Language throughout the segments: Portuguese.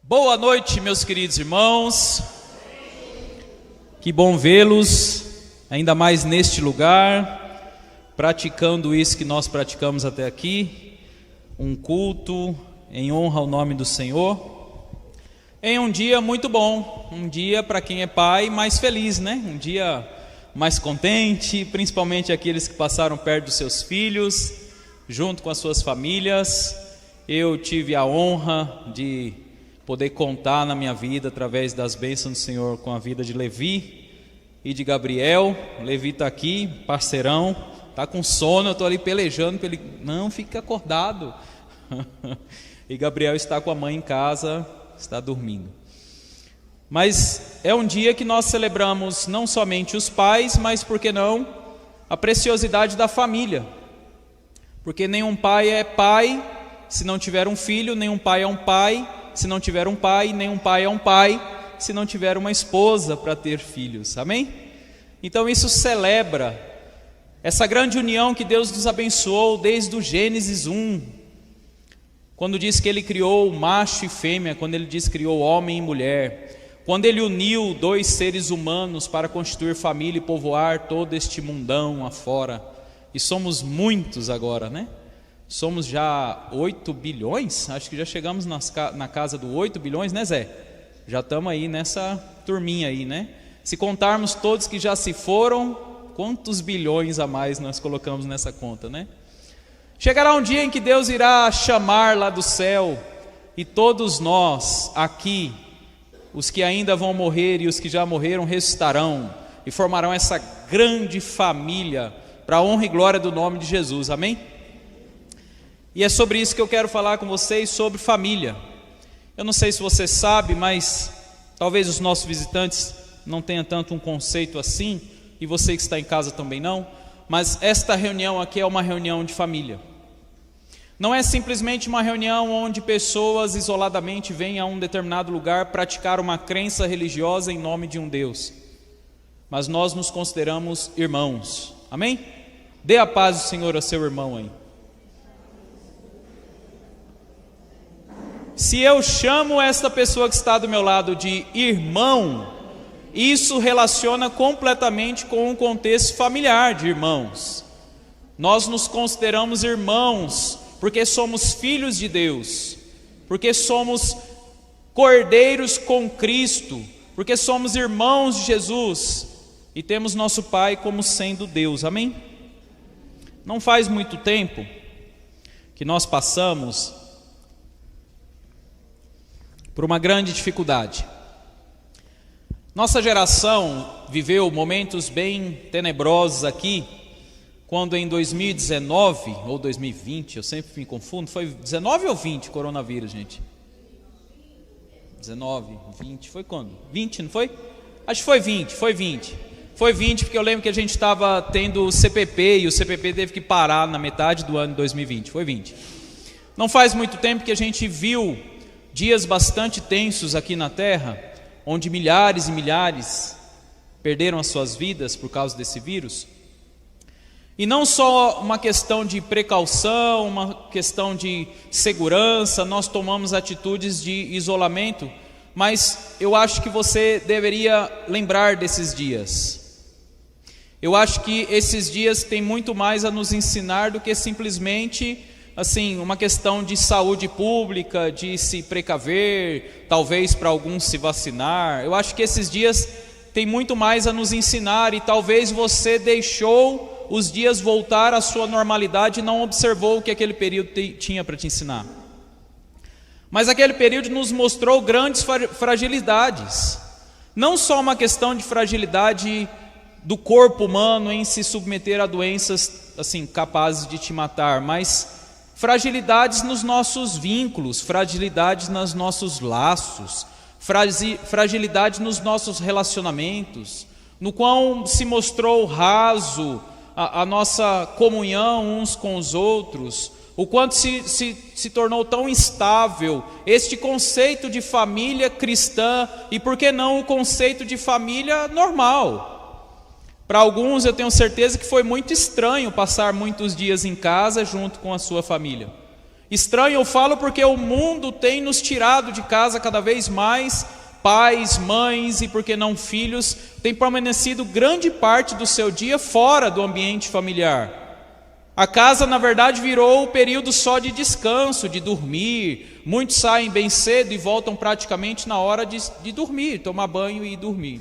Boa noite, meus queridos irmãos. Que bom vê-los, ainda mais neste lugar, praticando isso que nós praticamos até aqui, um culto em honra ao nome do Senhor, em um dia muito bom, um dia para quem é pai mais feliz, né? Um dia mais contente, principalmente aqueles que passaram perto dos seus filhos, junto com as suas famílias. Eu tive a honra de poder contar na minha vida, através das bênçãos do Senhor, com a vida de Levi e de Gabriel. Levi está aqui, parceirão, está com sono, eu estou ali pelejando para ele, não, fica acordado. E Gabriel está com a mãe em casa, está dormindo. Mas é um dia que nós celebramos não somente os pais, mas, por que não, a preciosidade da família. Porque nenhum pai é pai se não tiver um filho, nenhum pai é um pai se não tiver um pai, nenhum pai é um pai se não tiver uma esposa para ter filhos, amém? Então isso celebra essa grande união que Deus nos abençoou desde o Gênesis 1, quando diz que Ele criou macho e fêmea, quando Ele diz que criou homem e mulher, quando Ele uniu dois seres humanos para constituir família e povoar todo este mundão afora, e somos muitos agora, né? Somos já 8 bilhões, acho que já chegamos na casa do 8 bilhões, né, Zé? Já estamos aí nessa turminha aí, né? Se contarmos todos que já se foram, quantos bilhões a mais nós colocamos nessa conta, né? Chegará um dia em que Deus irá chamar lá do céu, e todos nós aqui, os que ainda vão morrer e os que já morreram, ressuscitarão e formarão essa grande família para a honra e glória do nome de Jesus, amém? E é sobre isso que eu quero falar com vocês, sobre família. Eu não sei se você sabe, mas talvez os nossos visitantes não tenham tanto um conceito assim, e você que está em casa também não, mas esta reunião aqui é uma reunião de família. Não é simplesmente uma reunião onde pessoas isoladamente vêm a um determinado lugar praticar uma crença religiosa em nome de um Deus, mas nós nos consideramos irmãos, amém? Dê a paz do Senhor a seu irmão aí. Se eu chamo esta pessoa que está do meu lado de irmão, isso relaciona completamente com o contexto familiar de irmãos. Nós nos consideramos irmãos porque somos filhos de Deus, porque somos cordeiros com Cristo, porque somos irmãos de Jesus e temos nosso Pai como sendo Deus, amém? Não faz muito tempo que nós passamos por uma grande dificuldade. Nossa geração viveu momentos bem tenebrosos aqui, quando em 2019 ou 2020, eu sempre me confundo, foi 19 ou 20 coronavírus, gente? 19, 20, foi quando? 20, não foi? Acho que foi 20. Foi 20 porque eu lembro que a gente estava tendo o CPP e o CPP teve que parar na metade do ano de 2020, foi 20. Não faz muito tempo que a gente viu dias bastante tensos aqui na terra, onde milhares e milhares perderam as suas vidas por causa desse vírus. E não só uma questão de precaução, uma questão de segurança, nós tomamos atitudes de isolamento, mas eu acho que você deveria lembrar desses dias. Eu acho que esses dias têm muito mais a nos ensinar do que simplesmente assim, uma questão de saúde pública, de se precaver, talvez para alguns se vacinar. Eu acho que esses dias têm muito mais a nos ensinar, e talvez você deixou os dias voltar à sua normalidade e não observou o que aquele período tinha para te ensinar. Mas aquele período nos mostrou grandes fragilidades, não só uma questão de fragilidade do corpo humano em se submeter a doenças assim, capazes de te matar, mas fragilidades nos nossos vínculos, fragilidades nos nossos laços, fragilidade nos nossos relacionamentos, no qual se mostrou raso a nossa comunhão uns com os outros, o quanto se tornou tão instável este conceito de família cristã e, por que não, o conceito de família normal. Para alguns eu tenho certeza que foi muito estranho passar muitos dias em casa junto com a sua família. Estranho eu falo porque o mundo tem nos tirado de casa cada vez mais. Pais, mães e, por que não, filhos, têm permanecido grande parte do seu dia fora do ambiente familiar. A casa, na verdade, virou o período só de descanso, de dormir. Muitos saem bem cedo e voltam praticamente na hora de dormir, tomar banho e dormir.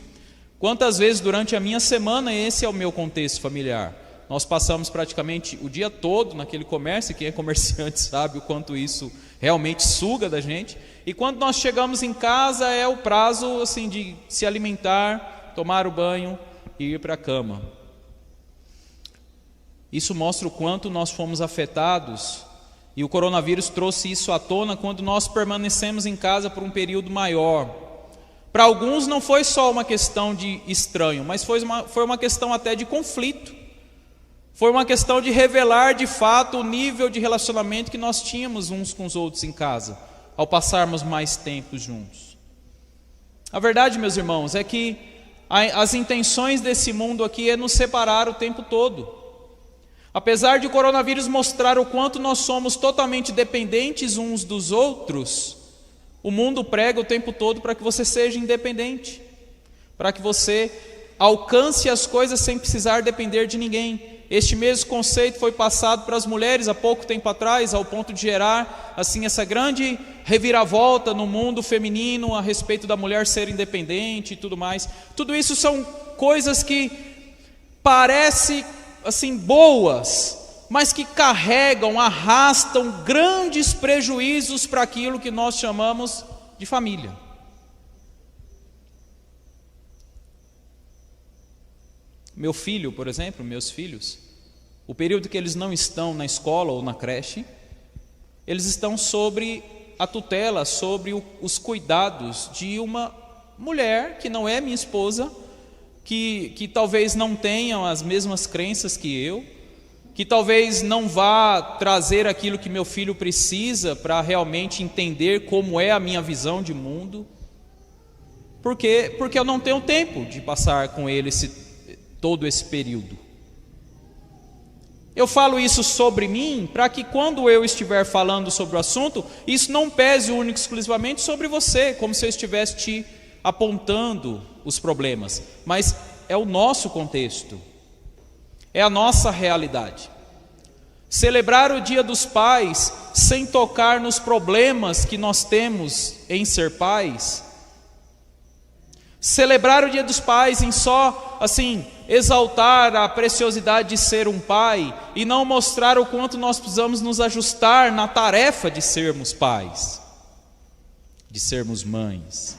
Quantas vezes durante a minha semana esse é o meu contexto familiar? Nós passamos praticamente o dia todo naquele comércio, e quem é comerciante sabe o quanto isso realmente suga da gente. E quando nós chegamos em casa é o prazo assim, de se alimentar, tomar o banho e ir para a cama. Isso mostra o quanto nós fomos afetados, e o coronavírus trouxe isso à tona quando nós permanecemos em casa por um período maior. Para alguns não foi só uma questão de estranho, mas foi uma questão até de conflito. Foi uma questão de revelar de fato o nível de relacionamento que nós tínhamos uns com os outros em casa, ao passarmos mais tempo juntos. A verdade, meus irmãos, é que as intenções desse mundo aqui é nos separar o tempo todo. Apesar de o coronavírus mostrar o quanto nós somos totalmente dependentes uns dos outros, o mundo prega o tempo todo para que você seja independente, para que você alcance as coisas sem precisar depender de ninguém. Este mesmo conceito foi passado para as mulheres há pouco tempo atrás, ao ponto de gerar assim essa grande reviravolta no mundo feminino a respeito da mulher ser independente e tudo mais. Tudo isso são coisas que parecem assim boas, mas que carregam, arrastam grandes prejuízos para aquilo que nós chamamos de família. Meu filho, por exemplo, meus filhos, o período que eles não estão na escola ou na creche, eles estão sobre a tutela, sobre os cuidados de uma mulher que não é minha esposa, que talvez não tenham as mesmas crenças que eu, que talvez não vá trazer aquilo que meu filho precisa para realmente entender como é a minha visão de mundo, porque eu não tenho tempo de passar com ele todo esse período. Eu falo isso sobre mim para que quando eu estiver falando sobre o assunto, isso não pese único e exclusivamente sobre você, como se eu estivesse te apontando os problemas, mas é o nosso contexto, é a nossa realidade. Celebrar o Dia dos Pais sem tocar nos problemas que nós temos em ser pais, celebrar o Dia dos Pais em só assim exaltar a preciosidade de ser um pai e não mostrar o quanto nós precisamos nos ajustar na tarefa de sermos pais, de sermos mães.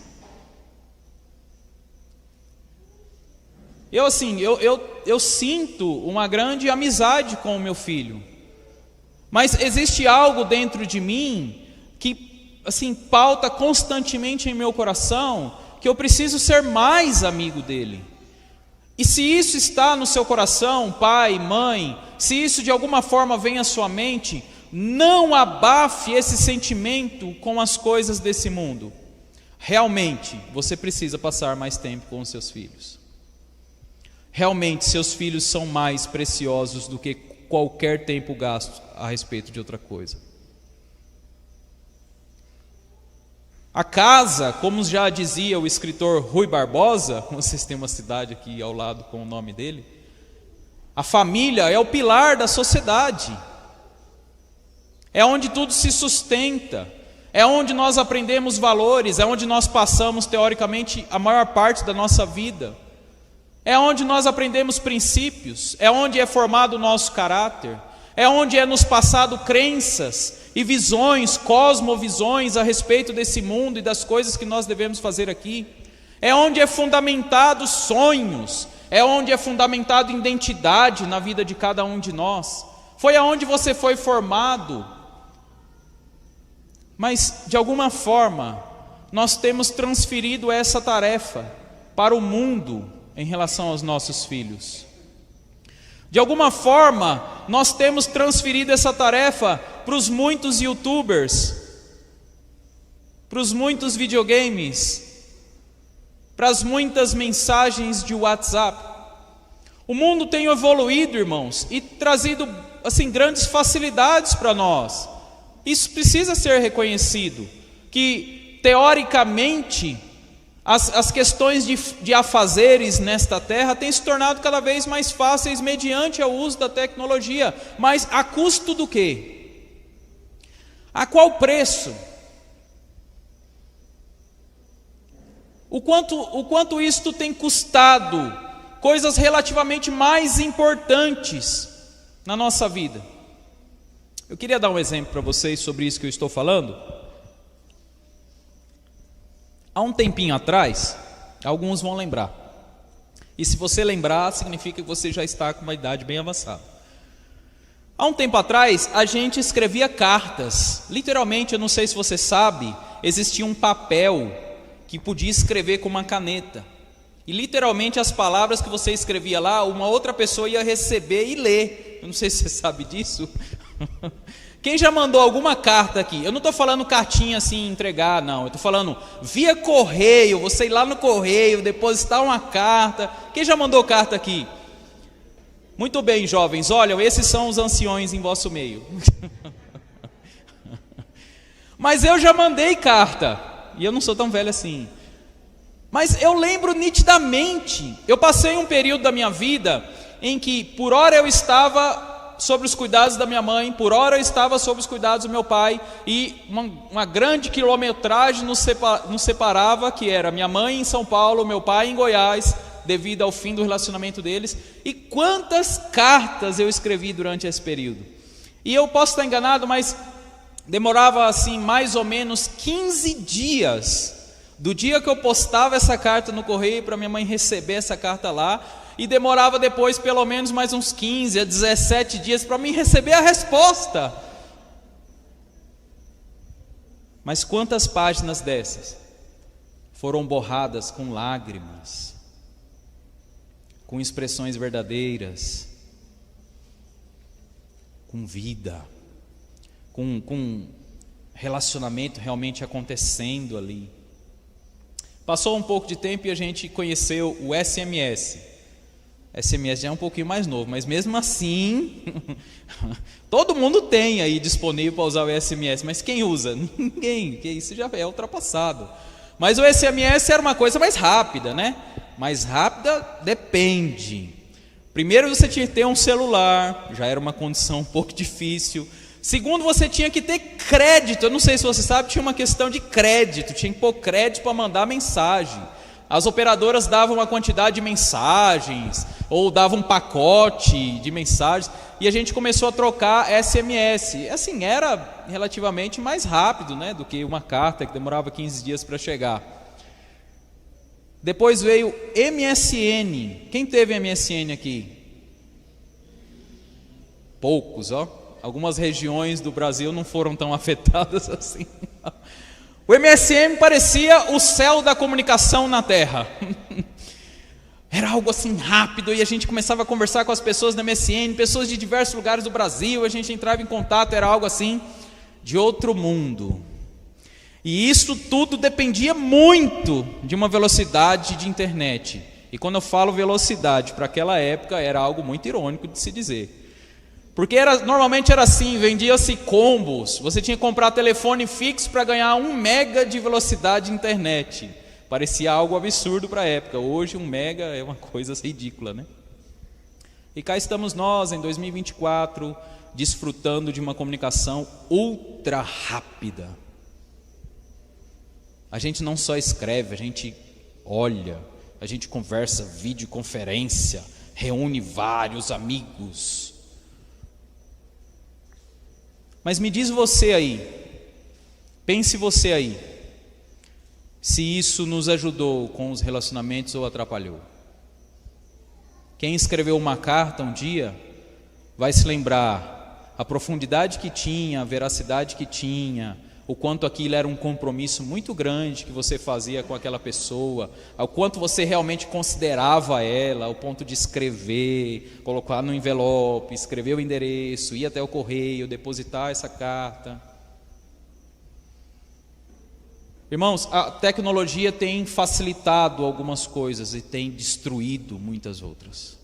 Eu sinto uma grande amizade com o meu filho, mas existe algo dentro de mim que assim pauta constantemente em meu coração que eu preciso ser mais amigo dele. E se isso está no seu coração, pai, mãe, se isso de alguma forma vem à sua mente, não abafe esse sentimento com as coisas desse mundo. Realmente, você precisa passar mais tempo com os seus filhos. Realmente, seus filhos são mais preciosos do que qualquer tempo gasto a respeito de outra coisa. A casa, como já dizia o escritor Rui Barbosa, vocês têm uma cidade aqui ao lado com o nome dele, a família é o pilar da sociedade, é onde tudo se sustenta, é onde nós aprendemos valores, é onde nós passamos teoricamente a maior parte da nossa vida, é onde nós aprendemos princípios, é onde é formado o nosso caráter, é onde é nos passado crenças e visões, cosmovisões a respeito desse mundo e das coisas que nós devemos fazer aqui. É onde é fundamentado sonhos, é onde é fundamentado identidade na vida de cada um de nós. Foi aonde você foi formado. Mas, de alguma forma, nós temos transferido essa tarefa para o mundo em relação aos nossos filhos. De alguma forma, nós temos transferido essa tarefa para os muitos youtubers, para os muitos videogames, para as muitas mensagens de WhatsApp. O mundo tem evoluído, irmãos, e trazido assim grandes facilidades para nós. Isso precisa ser reconhecido, que teoricamente as questões de afazeres nesta terra têm se tornado cada vez mais fáceis mediante o uso da tecnologia, mas a custo do quê? A qual preço? O quanto isto tem custado coisas relativamente mais importantes na nossa vida? Eu queria dar um exemplo para vocês sobre isso que eu estou falando. Há um tempinho atrás, alguns vão lembrar. E se você lembrar, significa que você já está com uma idade bem avançada. Há um tempo atrás, a gente escrevia cartas. Literalmente, eu não sei se você sabe, existia um papel que podia escrever com uma caneta. E literalmente as palavras que você escrevia lá, uma outra pessoa ia receber e ler. Eu não sei se você sabe disso. Quem já mandou alguma carta aqui? Eu não estou falando cartinha assim, entregar, não. Eu estou falando via correio, você ir lá no correio, depositar uma carta. Quem já mandou carta aqui? Muito bem, jovens, olha, esses são os anciões em vosso meio. Mas eu já mandei carta, e eu não sou tão velho assim. Mas eu lembro nitidamente, eu passei um período da minha vida em que por hora eu estava sobre os cuidados da minha mãe, por hora eu estava sobre os cuidados do meu pai, e uma grande quilometragem nos separava, que era minha mãe em São Paulo, meu pai em Goiás, devido ao fim do relacionamento deles. E quantas cartas eu escrevi durante esse período. E eu posso estar enganado, mas demorava assim mais ou menos 15 dias, do dia que eu postava essa carta no correio para minha mãe receber essa carta lá, e demorava depois pelo menos mais uns 15 a 17 dias para mim receber a resposta. Mas quantas páginas dessas foram borradas com lágrimas, com expressões verdadeiras, com vida, com relacionamento realmente acontecendo ali. Passou um pouco de tempo e a gente conheceu o SMS. SMS já é um pouquinho mais novo, mas mesmo assim, todo mundo tem aí disponível para usar o SMS, mas quem usa? Ninguém, que isso já é ultrapassado. Mas o SMS era uma coisa mais rápida, né? Mais rápida depende. Primeiro você tinha que ter um celular, já era uma condição um pouco difícil. Segundo, você tinha que ter crédito. Eu não sei se você sabe, tinha uma questão de crédito, tinha que pôr crédito para mandar mensagem. As operadoras davam uma quantidade de mensagens, ou davam um pacote de mensagens, e a gente começou a trocar SMS. Assim, era relativamente mais rápido, né, do que uma carta que demorava 15 dias para chegar. Depois veio MSN. Quem teve MSN aqui? Poucos, ó. Algumas regiões do Brasil não foram tão afetadas assim. O MSN parecia o céu da comunicação na Terra. Era algo assim rápido, e a gente começava a conversar com as pessoas da MSN, pessoas de diversos lugares do Brasil, a gente entrava em contato, era algo assim de outro mundo. E isso tudo dependia muito de uma velocidade de internet. E quando eu falo velocidade, para aquela época era algo muito irônico de se dizer. Porque normalmente era assim, vendia-se combos, você tinha que comprar telefone fixo para ganhar 1 mega de velocidade de internet. Parecia algo absurdo para a época, hoje 1 mega é uma coisa ridícula, né? E cá estamos nós, em 2024, desfrutando de uma comunicação ultra rápida. A gente não só escreve, a gente olha, a gente conversa, videoconferência, reúne vários amigos. Mas me diz você aí, pense você aí, se isso nos ajudou com os relacionamentos ou atrapalhou. Quem escreveu uma carta um dia vai se lembrar a profundidade que tinha, a veracidade que tinha, o quanto aquilo era um compromisso muito grande que você fazia com aquela pessoa, o quanto você realmente considerava ela, ao ponto de escrever, colocar no envelope, escrever o endereço, ir até o correio, depositar essa carta. Irmãos, a tecnologia tem facilitado algumas coisas e tem destruído muitas outras.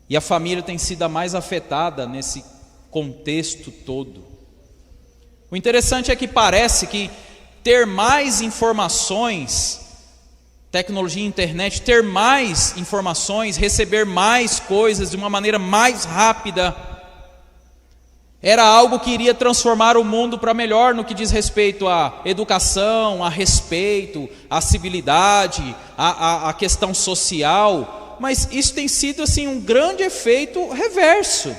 E a família tem sido a mais afetada nesse contexto todo. O interessante é que parece que ter mais informações, tecnologia, internet, ter mais informações, receber mais coisas de uma maneira mais rápida, era algo que iria transformar o mundo para melhor no que diz respeito à educação, a respeito, à civilidade, à questão social. Mas isso tem sido assim um grande efeito reverso.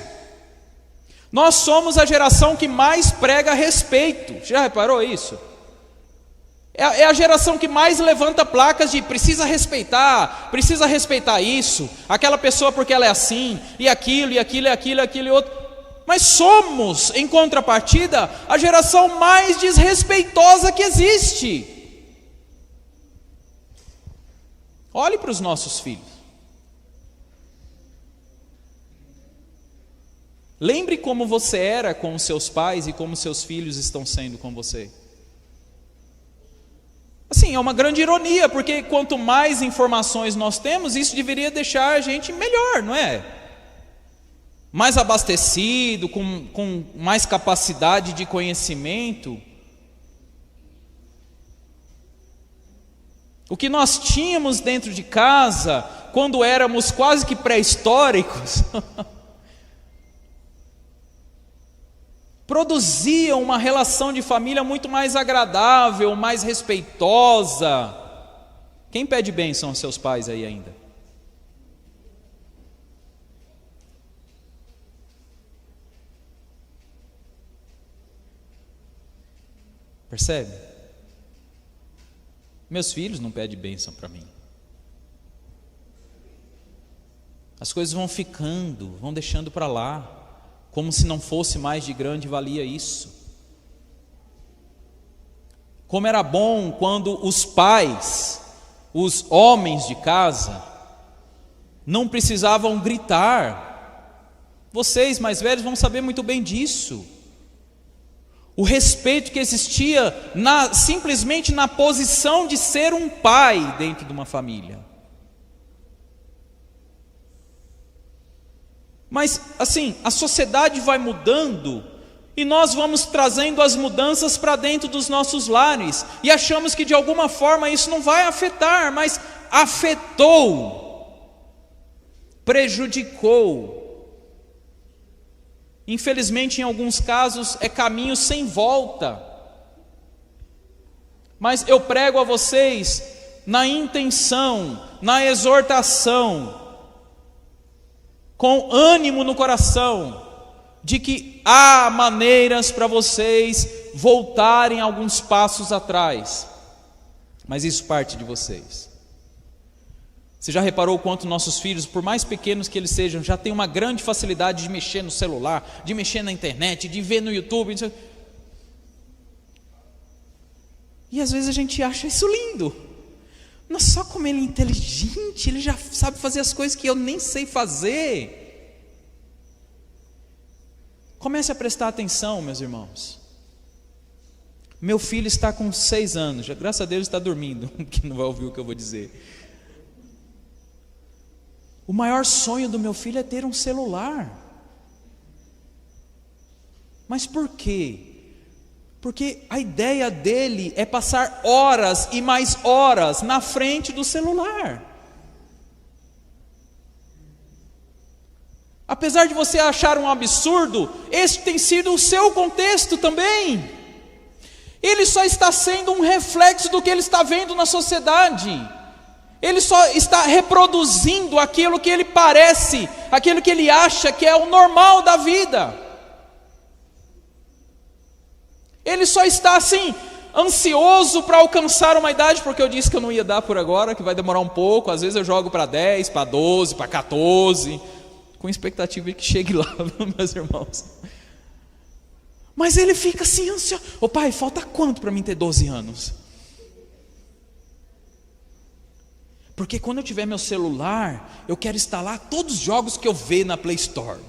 Nós somos a geração que mais prega respeito. Já reparou isso? É a geração que mais levanta placas de precisa respeitar isso, aquela pessoa porque ela é assim, e aquilo, e outro. Mas somos, em contrapartida, a geração mais desrespeitosa que existe. Olhe para os nossos filhos. Lembre como você era com os seus pais e como seus filhos estão sendo com você. Assim, é uma grande ironia, porque quanto mais informações nós temos, isso deveria deixar a gente melhor, não é? Mais abastecido, com mais capacidade de conhecimento. O que nós tínhamos dentro de casa, quando éramos quase que pré-históricos, produzia uma relação de família muito mais agradável, mais respeitosa. Quem pede bênção aos seus pais aí ainda? Percebe? Meus filhos não pedem bênção para mim. As coisas vão ficando, vão deixando para lá, como se não fosse mais de grande valia isso. Como era bom quando os pais, os homens de casa, não precisavam gritar. Vocês mais velhos vão saber muito bem disso. O respeito que existia simplesmente na posição de ser um pai dentro de uma família. Mas assim, a sociedade vai mudando e nós vamos trazendo as mudanças para dentro dos nossos lares e achamos que de alguma forma isso não vai afetar, mas afetou, prejudicou. Infelizmente, em alguns casos, é caminho sem volta. Mas eu prego a vocês na intenção, na exortação, com ânimo no coração, de que há maneiras para vocês voltarem alguns passos atrás. Mas isso parte de vocês. Você já reparou o quanto nossos filhos, por mais pequenos que eles sejam, já têm uma grande facilidade de mexer no celular, de mexer na internet, de ver no YouTube? E às vezes a gente acha isso lindo. Nossa, só como ele é inteligente, ele já sabe fazer as coisas que eu nem sei fazer. Comece a prestar atenção, meus irmãos. Meu filho está com 6 anos, já, graças a Deus está dormindo, que não vai ouvir o que eu vou dizer. O maior sonho do meu filho é ter um celular. Mas por quê? Porque a ideia dele é passar horas e mais horas na frente do celular. Apesar de você achar um absurdo, esse tem sido o seu contexto também. Ele só está sendo um reflexo do que ele está vendo na sociedade. Ele só está reproduzindo aquilo que ele parece, aquilo que ele acha que é o normal da vida. Ele só está assim, ansioso para alcançar uma idade, porque eu disse que eu não ia dar por agora, que vai demorar um pouco. Às vezes eu jogo para 10, para 12, para 14, com expectativa de que chegue lá, meus irmãos. Mas ele fica assim ansioso. Ô pai, falta quanto para mim ter 12 anos? Porque quando eu tiver meu celular, eu quero instalar todos os jogos que eu ver na Play Store.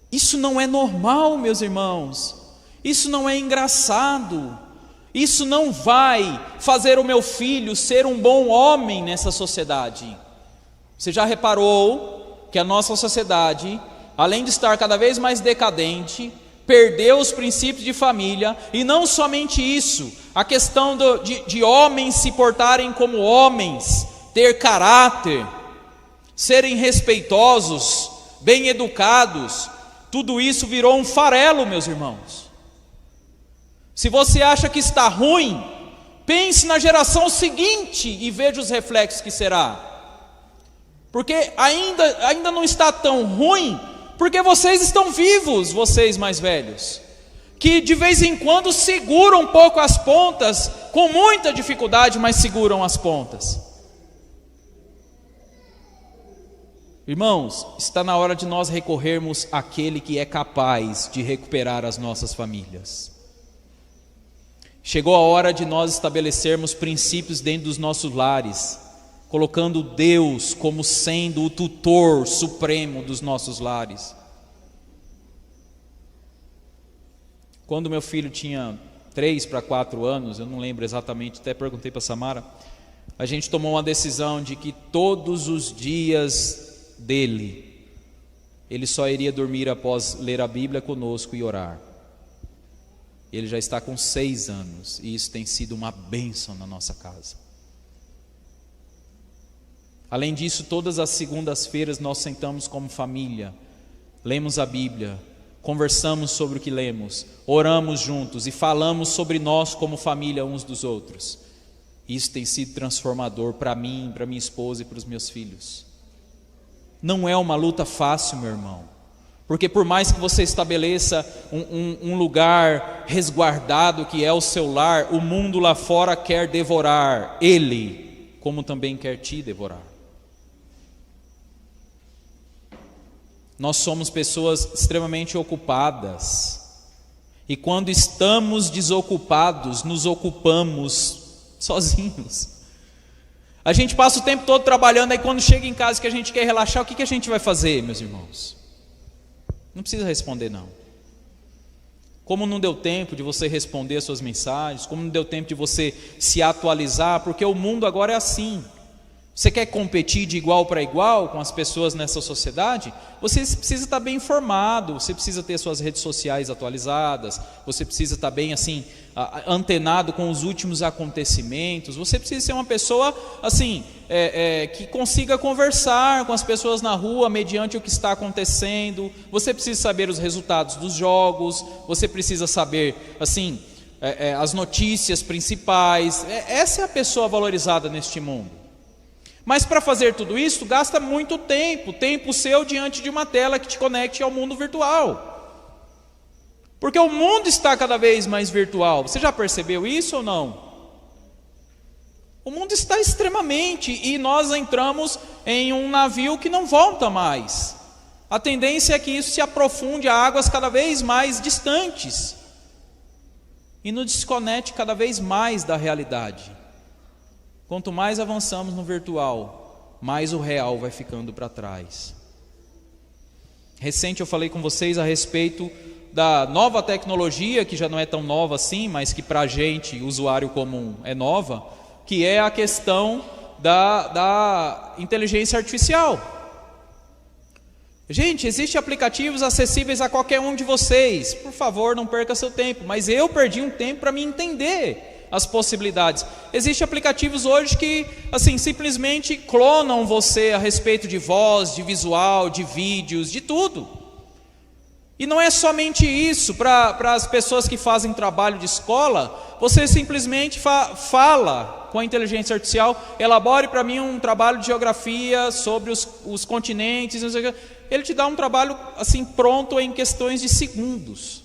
Isso não é normal, meus irmãos. Isso não é engraçado. Isso não vai fazer o meu filho ser um bom homem nessa sociedade. Você já reparou que a nossa sociedade, além de estar cada vez mais decadente, perdeu os princípios de família, e não somente isso, a questão de homens se portarem como homens, ter caráter, serem respeitosos, bem educados, tudo isso virou um farelo, meus irmãos. Se você acha que está ruim, pense na geração seguinte e veja os reflexos que será. Porque ainda não está tão ruim, porque vocês estão vivos, vocês mais velhos, que de vez em quando seguram um pouco as pontas, com muita dificuldade, mas seguram as pontas. Irmãos, está na hora de nós recorrermos àquele que é capaz de recuperar as nossas famílias. Chegou a hora de nós estabelecermos princípios dentro dos nossos lares, colocando Deus como sendo o tutor supremo dos nossos lares. Quando meu filho tinha 3 para 4 anos, eu não lembro exatamente, até perguntei para a Samara, a gente tomou uma decisão de que todos os dias dele, ele só iria dormir após ler a Bíblia conosco e orar. Ele já está com 6 anos, e isso tem sido uma bênção na nossa casa. Além disso, todas as segundas-feiras nós sentamos como família, lemos a Bíblia, conversamos sobre o que lemos, oramos juntos e falamos sobre nós como família uns dos outros. Isso tem sido transformador para mim, para minha esposa e para os meus filhos. Não é uma luta fácil, meu irmão, porque por mais que você estabeleça um lugar resguardado que é o seu lar, o mundo lá fora quer devorar ele, como também quer te devorar. Nós somos pessoas extremamente ocupadas, e quando estamos desocupados, nos ocupamos sozinhos. A gente passa o tempo todo trabalhando, aí quando chega em casa que a gente quer relaxar, o que a gente vai fazer, meus irmãos? Não precisa responder não. Como não deu tempo de você responder as suas mensagens, como não deu tempo de você se atualizar, porque o mundo agora é assim. Você quer competir de igual para igual com as pessoas nessa sociedade? Você precisa estar bem informado, você precisa ter suas redes sociais atualizadas, você precisa estar bem assim, antenado com os últimos acontecimentos, você precisa ser uma pessoa assim, que consiga conversar com as pessoas na rua mediante o que está acontecendo, você precisa saber os resultados dos jogos, você precisa saber assim, as notícias principais, essa é a pessoa valorizada neste mundo. Mas para fazer tudo isso, gasta muito tempo seu diante de uma tela que te conecte ao mundo virtual. Porque o mundo está cada vez mais virtual. Você já percebeu isso ou não? O mundo está extremamente, e nós entramos em um navio que não volta mais. A tendência é que isso se aprofunde a águas cada vez mais distantes e nos desconecte cada vez mais da realidade. Quanto mais avançamos no virtual, mais o real vai ficando para trás. Recente eu falei com vocês a respeito da nova tecnologia, que já não é tão nova assim, mas que para a gente, usuário comum, é nova, que é a questão da inteligência artificial. Gente, existem aplicativos acessíveis a qualquer um de vocês. Por favor, não perca seu tempo, mas eu perdi um tempo para me entender as possibilidades. Existem aplicativos hoje que assim, simplesmente clonam você a respeito de voz, de visual, de vídeos, de tudo. E não é somente isso, para as pessoas que fazem trabalho de escola, você simplesmente fala com a inteligência artificial, elabore para mim um trabalho de geografia sobre os continentes, não sei o que. Ele te dá um trabalho assim pronto em questões de segundos.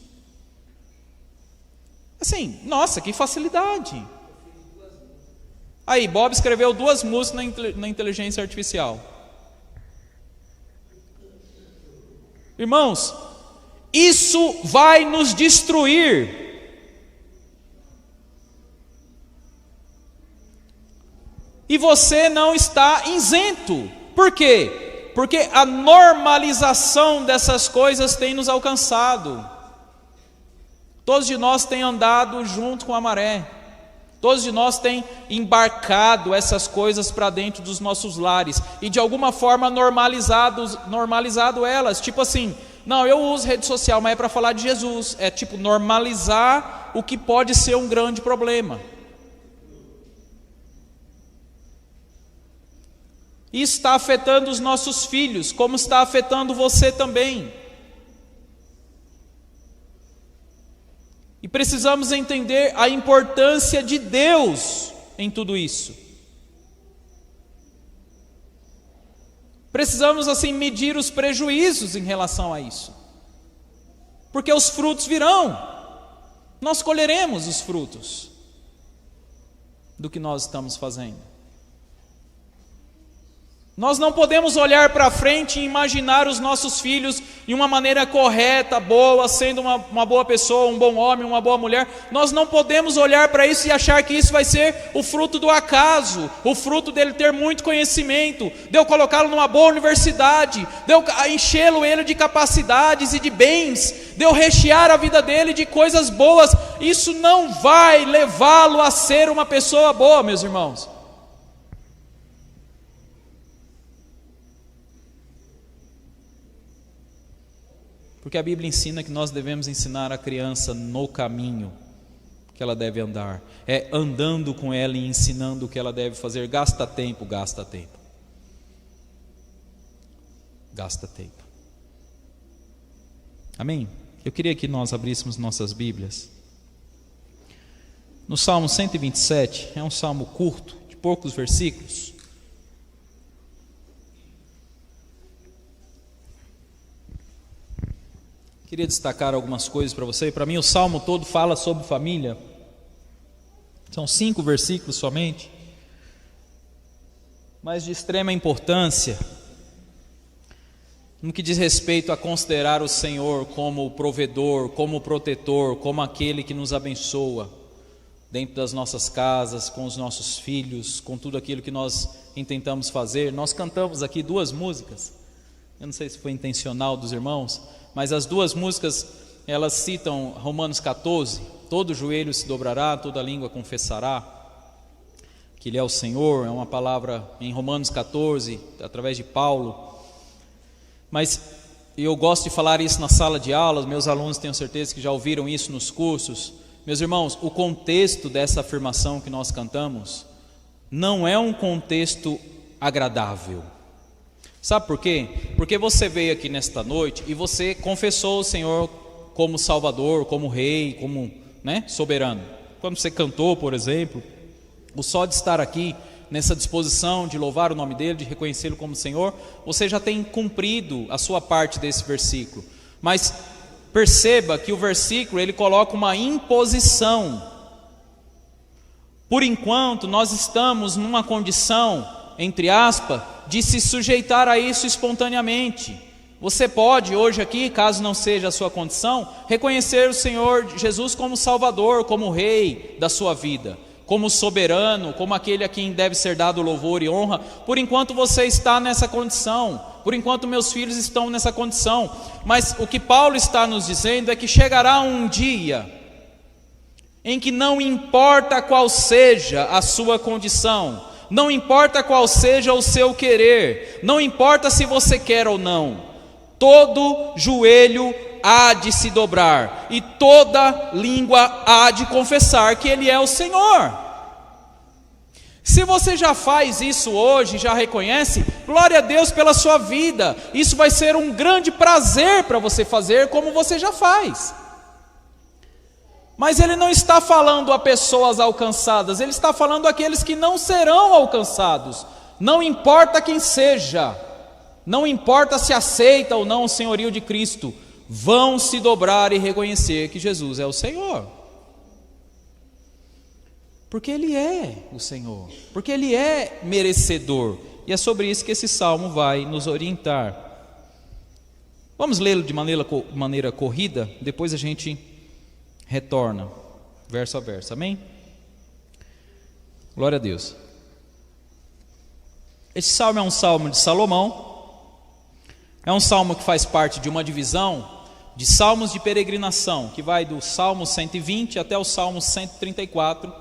Assim, nossa, que facilidade. Aí, Bob escreveu 2 músicas na inteligência artificial. Irmãos, isso vai nos destruir. E você não está isento. Por quê? Porque a normalização dessas coisas tem nos alcançado. Todos de nós têm andado junto com a maré. Todos de nós têm embarcado essas coisas para dentro dos nossos lares e de alguma forma normalizado elas. Tipo assim, não, eu uso rede social, mas é para falar de Jesus. É tipo normalizar o que pode ser um grande problema. Isso está afetando os nossos filhos, como está afetando você também. E precisamos entender a importância de Deus em tudo isso. Precisamos assim medir os prejuízos em relação a isso. Porque os frutos virão. Nós colheremos os frutos do que nós estamos fazendo. Nós não podemos olhar para frente e imaginar os nossos filhos de uma maneira correta, boa, sendo uma boa pessoa, um bom homem, uma boa mulher. Nós não podemos olhar para isso e achar que isso vai ser o fruto do acaso, o fruto dele ter muito conhecimento, de eu colocá-lo numa boa universidade, de eu enchê-lo ele de capacidades e de bens, de eu rechear a vida dele de coisas boas. Isso não vai levá-lo a ser uma pessoa boa, meus irmãos. Porque a Bíblia ensina que nós devemos ensinar a criança no caminho que ela deve andar. É andando com ela e ensinando o que ela deve fazer. Gasta tempo. Gasta tempo. Amém? Eu queria que nós abríssemos nossas Bíblias. No Salmo 127, é um salmo curto, de poucos versículos. Queria destacar algumas coisas para você. Para mim o salmo todo fala sobre família. São 5 versículos somente, mas de extrema importância no que diz respeito a considerar o Senhor como o provedor, como o protetor, como aquele que nos abençoa dentro das nossas casas, com os nossos filhos, com tudo aquilo que nós intentamos fazer. Nós cantamos aqui 2 músicas, eu não sei se foi intencional dos irmãos, mas as 2 músicas, elas citam Romanos 14, todo joelho se dobrará, toda língua confessará que Ele é o Senhor. É uma palavra em Romanos 14, através de Paulo. Mas eu gosto de falar isso na sala de aula, meus alunos tenho certeza que já ouviram isso nos cursos. Meus irmãos, o contexto dessa afirmação que nós cantamos não é um contexto agradável. Sabe por quê? Porque você veio aqui nesta noite e você confessou o Senhor como Salvador, como Rei, como soberano. Quando você cantou, por exemplo, o só de estar aqui nessa disposição de louvar o nome dEle, de reconhecê-lo como Senhor, você já tem cumprido a sua parte desse versículo. Mas perceba que o versículo ele coloca uma imposição. Por enquanto nós estamos numa condição, entre aspas, de se sujeitar a isso espontaneamente. Você pode hoje aqui, caso não seja a sua condição, reconhecer o Senhor Jesus como Salvador, como Rei da sua vida, como soberano, como aquele a quem deve ser dado louvor e honra. Por enquanto você está nessa condição, por enquanto meus filhos estão nessa condição. Mas o que Paulo está nos dizendo é que chegará um dia em que não importa qual seja a sua condição, não importa qual seja o seu querer, não importa se você quer ou não, todo joelho há de se dobrar e toda língua há de confessar que Ele é o Senhor. Se você já faz isso hoje, já reconhece, glória a Deus pela sua vida. Isso vai ser um grande prazer para você fazer, como você já faz. Mas ele não está falando a pessoas alcançadas, ele está falando àqueles que não serão alcançados. Não importa quem seja, não importa se aceita ou não o senhorio de Cristo, vão se dobrar e reconhecer que Jesus é o Senhor. Porque Ele é o Senhor, porque Ele é merecedor. E é sobre isso que esse salmo vai nos orientar. Vamos lê-lo de maneira corrida, depois a gente retorna, verso a verso, amém? Glória a Deus. Esse salmo é um salmo de Salomão, é um salmo que faz parte de uma divisão de salmos de peregrinação, que vai do Salmo 120 até o Salmo 134,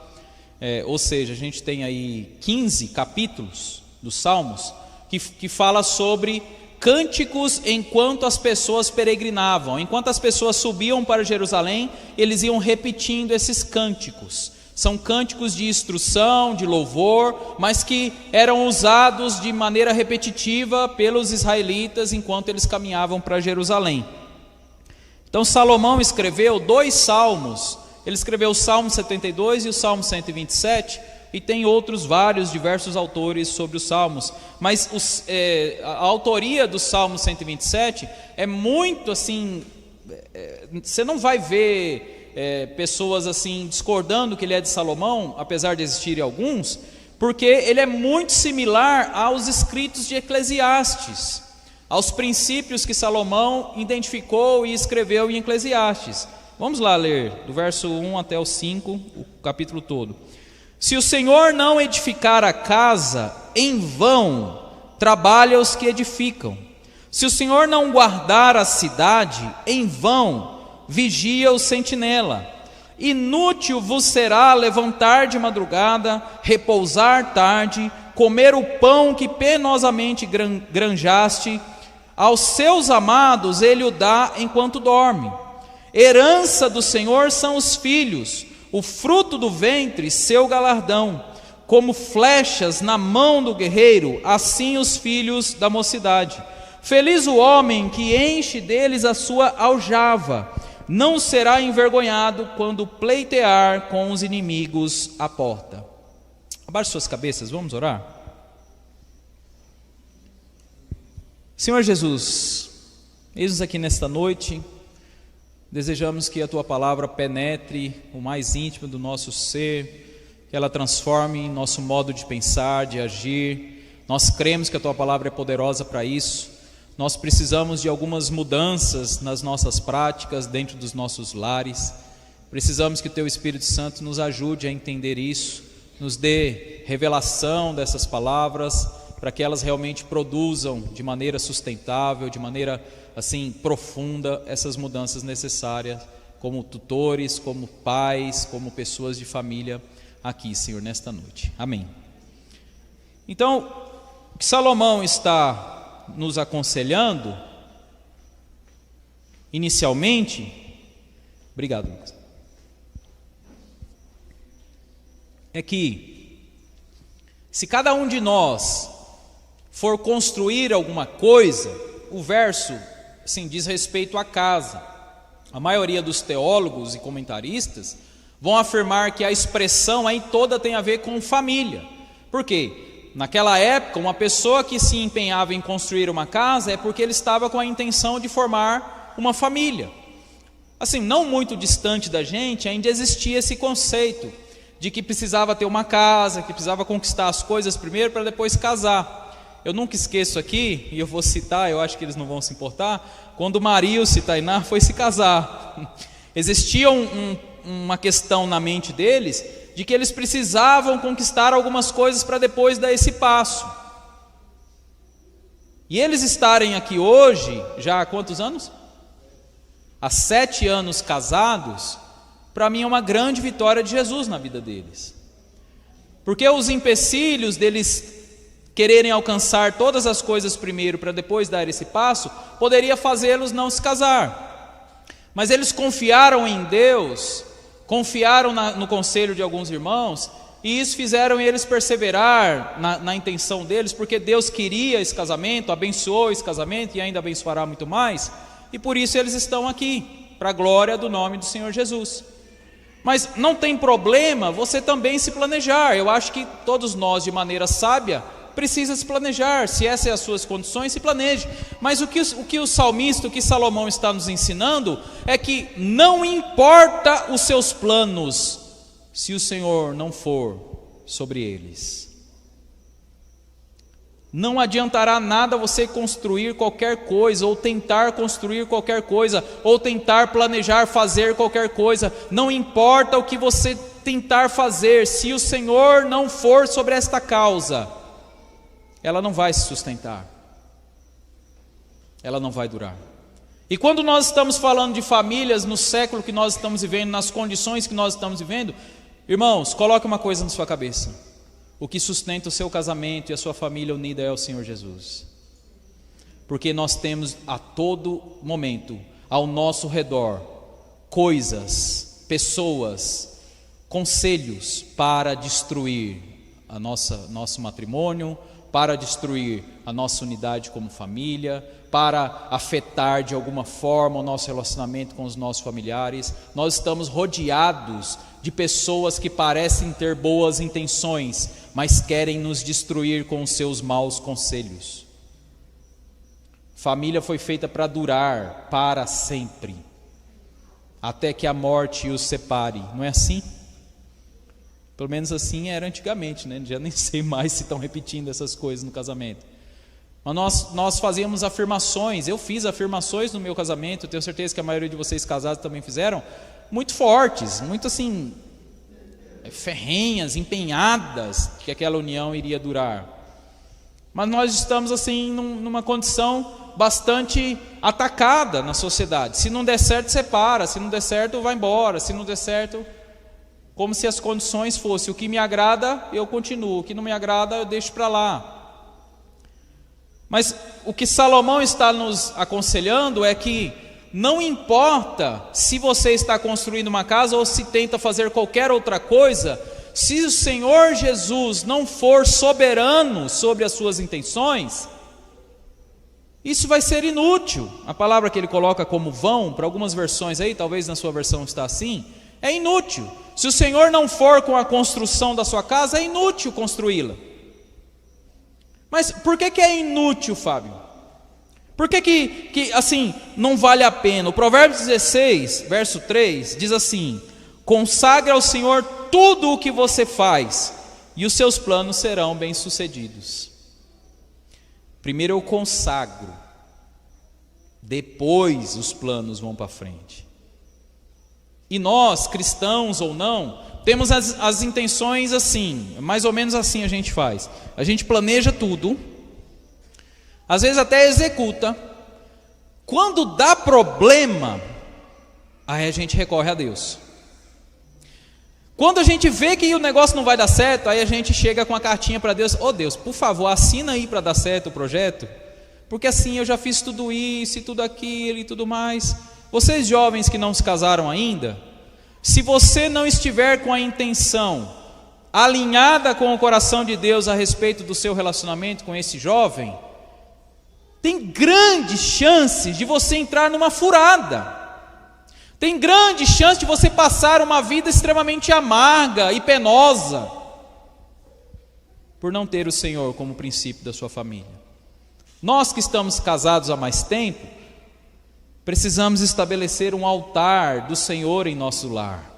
ou seja, a gente tem aí 15 capítulos dos Salmos que fala sobre cânticos enquanto as pessoas peregrinavam. Enquanto as pessoas subiam para Jerusalém, eles iam repetindo esses cânticos. São cânticos de instrução, de louvor, mas que eram usados de maneira repetitiva pelos israelitas enquanto eles caminhavam para Jerusalém. Então Salomão escreveu 2 salmos. Ele escreveu o Salmo 72 e o Salmo 127, e tem outros vários, diversos autores sobre os Salmos. Mas a autoria do Salmo 127 é muito assim, você não vai ver pessoas assim discordando que ele é de Salomão, apesar de existirem alguns, porque ele é muito similar aos escritos de Eclesiastes, aos princípios que Salomão identificou e escreveu em Eclesiastes. Vamos lá ler, do verso 1 até o 5, o capítulo todo. Se o Senhor não edificar a casa, em vão trabalha os que edificam. Se o Senhor não guardar a cidade, em vão vigia o sentinela. Inútil vos será levantar de madrugada, repousar tarde, comer o pão que penosamente granjaste. Aos seus amados ele o dá enquanto dorme. Herança do Senhor são os filhos, o fruto do ventre, seu galardão. Como flechas na mão do guerreiro, assim os filhos da mocidade. Feliz o homem que enche deles a sua aljava, não será envergonhado quando pleitear com os inimigos à porta. Abaixe suas cabeças, vamos orar? Senhor Jesus, eis-nos aqui nesta noite. Desejamos que a Tua palavra penetre o mais íntimo do nosso ser, que ela transforme nosso modo de pensar, de agir. Nós cremos que a Tua palavra é poderosa para isso. Nós precisamos de algumas mudanças nas nossas práticas, dentro dos nossos lares. Precisamos que o Teu Espírito Santo nos ajude a entender isso, nos dê revelação dessas palavras, para que elas realmente produzam de maneira sustentável, de maneira assim profunda, essas mudanças necessárias, como tutores, como pais, como pessoas de família aqui, Senhor, nesta noite. Amém. Então, o que Salomão está nos aconselhando, inicialmente, obrigado, Lucas, é que se cada um de nós for construir alguma coisa, o verso sim, diz respeito à casa. A maioria dos teólogos e comentaristas vão afirmar que a expressão aí toda tem a ver com família. Por quê? Naquela época, uma pessoa que se empenhava em construir uma casa é porque ele estava com a intenção de formar uma família. Assim, não muito distante da gente, ainda existia esse conceito de que precisava ter uma casa, que precisava conquistar as coisas primeiro para depois casar. Eu nunca esqueço aqui, e eu vou citar, eu acho que eles não vão se importar, quando Marilce e Tainá foi se casar. Existia uma questão na mente deles, de que eles precisavam conquistar algumas coisas para depois dar esse passo. E eles estarem aqui hoje, já há quantos anos? Há 7 anos casados, para mim é uma grande vitória de Jesus na vida deles. Porque os empecilhos deles quererem alcançar todas as coisas primeiro para depois dar esse passo, poderia fazê-los não se casar. Mas eles confiaram em Deus, confiaram no conselho de alguns irmãos, e isso fizeram eles perseverar na intenção deles, porque Deus queria esse casamento, abençoou esse casamento e ainda abençoará muito mais, e por isso eles estão aqui, para a glória do nome do Senhor Jesus. Mas não tem problema você também se planejar. Eu acho que todos nós, de maneira sábia, precisa se planejar. Se essas são as suas condições, se planeje. Mas o que o salmista, o que Salomão está nos ensinando é que não importa os seus planos, se o Senhor não for sobre eles. Não adiantará nada você construir qualquer coisa, ou tentar construir qualquer coisa, ou tentar planejar fazer qualquer coisa. Não importa o que você tentar fazer, se o Senhor não for sobre esta causa, ela não vai se sustentar, ela não vai durar. E quando nós estamos falando de famílias no século que nós estamos vivendo, nas condições que nós estamos vivendo, Irmãos, coloque uma coisa na sua cabeça: o que sustenta o seu casamento e a sua família unida é o Senhor Jesus. Porque nós temos a todo momento ao nosso redor coisas, pessoas, conselhos para destruir nosso matrimônio, para destruir a nossa unidade como família, para afetar de alguma forma o nosso relacionamento com os nossos familiares. Nós estamos rodeados de pessoas que parecem ter boas intenções, mas querem nos destruir com os seus maus conselhos. Família foi feita para durar para sempre, até que a morte os separe, não é assim? Pelo menos assim era antigamente, né? Já nem sei mais se estão repetindo essas coisas no casamento. Mas nós fazíamos afirmações, eu fiz afirmações no meu casamento, eu tenho certeza que a maioria de vocês casados também fizeram, muito fortes, muito assim, ferrenhas, empenhadas, que aquela união iria durar. Mas nós estamos assim numa condição bastante atacada na sociedade. Se não der certo, separa, se não der certo, vai embora, se não der certo, como se as condições fossem: o que me agrada, eu continuo, o que não me agrada, eu deixo para lá. Mas o que Salomão está nos aconselhando é que não importa se você está construindo uma casa ou se tenta fazer qualquer outra coisa, se o Senhor Jesus não for soberano sobre as suas intenções, isso vai ser inútil. A palavra que ele coloca como vão, para algumas versões aí, talvez na sua versão está assim, é inútil. Se o Senhor não for com a construção da sua casa, é inútil construí-la. Mas por que é inútil, Fábio? Por que assim não vale a pena? O Provérbios 16, verso 3, diz assim: consagra ao Senhor tudo o que você faz, e os seus planos serão bem-sucedidos. Primeiro eu consagro, depois os planos vão para frente. E nós, cristãos ou não, temos as intenções assim, mais ou menos assim a gente faz. A gente planeja tudo, às vezes até executa. Quando dá problema, aí a gente recorre a Deus. Quando a gente vê que o negócio não vai dar certo, aí a gente chega com a cartinha para Deus: ô Deus, por favor, assina aí para dar certo o projeto, porque assim eu já fiz tudo isso e tudo aquilo e tudo mais. Vocês jovens que não se casaram ainda, se você não estiver com a intenção alinhada com o coração de Deus a respeito do seu relacionamento com esse jovem, tem grandes chances de você entrar numa furada. Tem grande chance de você passar uma vida extremamente amarga e penosa, por não ter o Senhor como princípio da sua família. Nós que estamos casados há mais tempo, precisamos estabelecer um altar do Senhor em nosso lar.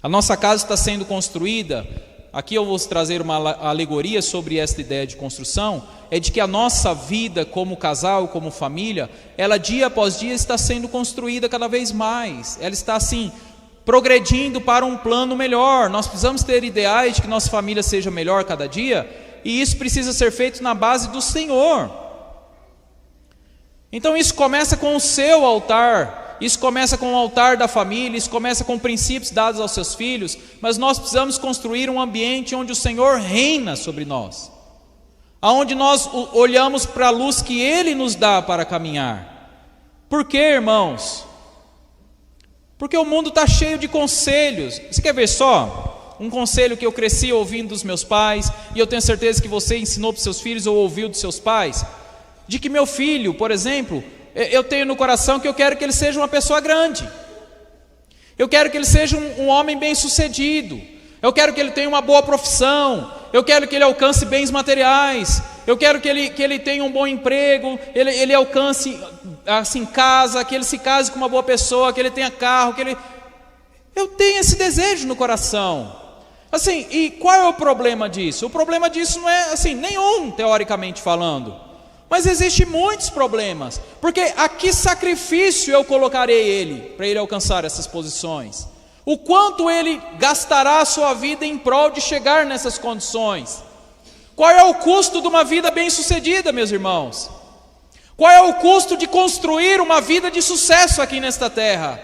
A nossa casa está sendo construída, aqui eu vou trazer uma alegoria sobre esta ideia de construção, é de que a nossa vida como casal, como família, ela dia após dia está sendo construída cada vez mais, ela está assim, progredindo para um plano melhor. Nós precisamos ter ideais de que nossa família seja melhor cada dia, e isso precisa ser feito na base do Senhor. Então isso começa com o seu altar, isso começa com o altar da família, isso começa com princípios dados aos seus filhos, mas nós precisamos construir um ambiente onde o Senhor reina sobre nós, aonde nós olhamos para a luz que Ele nos dá para caminhar. Por quê, irmãos? Porque o mundo está cheio de conselhos. Você quer ver só? Um conselho que eu cresci ouvindo dos meus pais, e eu tenho certeza que você ensinou para os seus filhos ou ouviu dos seus pais, de que meu filho, por exemplo, eu tenho no coração que eu quero que ele seja uma pessoa grande, eu quero que ele seja um homem bem sucedido, eu quero que ele tenha uma boa profissão, eu quero que ele alcance bens materiais, eu quero que ele tenha um bom emprego, ele alcance assim casa, que ele se case com uma boa pessoa, que ele tenha carro, eu tenho esse desejo no coração. Assim, e qual é o problema disso? O problema disso não é assim, nenhum, teoricamente falando. Mas existem muitos problemas, porque a que sacrifício eu colocarei ele, para ele alcançar essas posições? O quanto ele gastará a sua vida em prol de chegar nessas condições? Qual é o custo de uma vida bem sucedida, meus irmãos? Qual é o custo de construir uma vida de sucesso aqui nesta terra?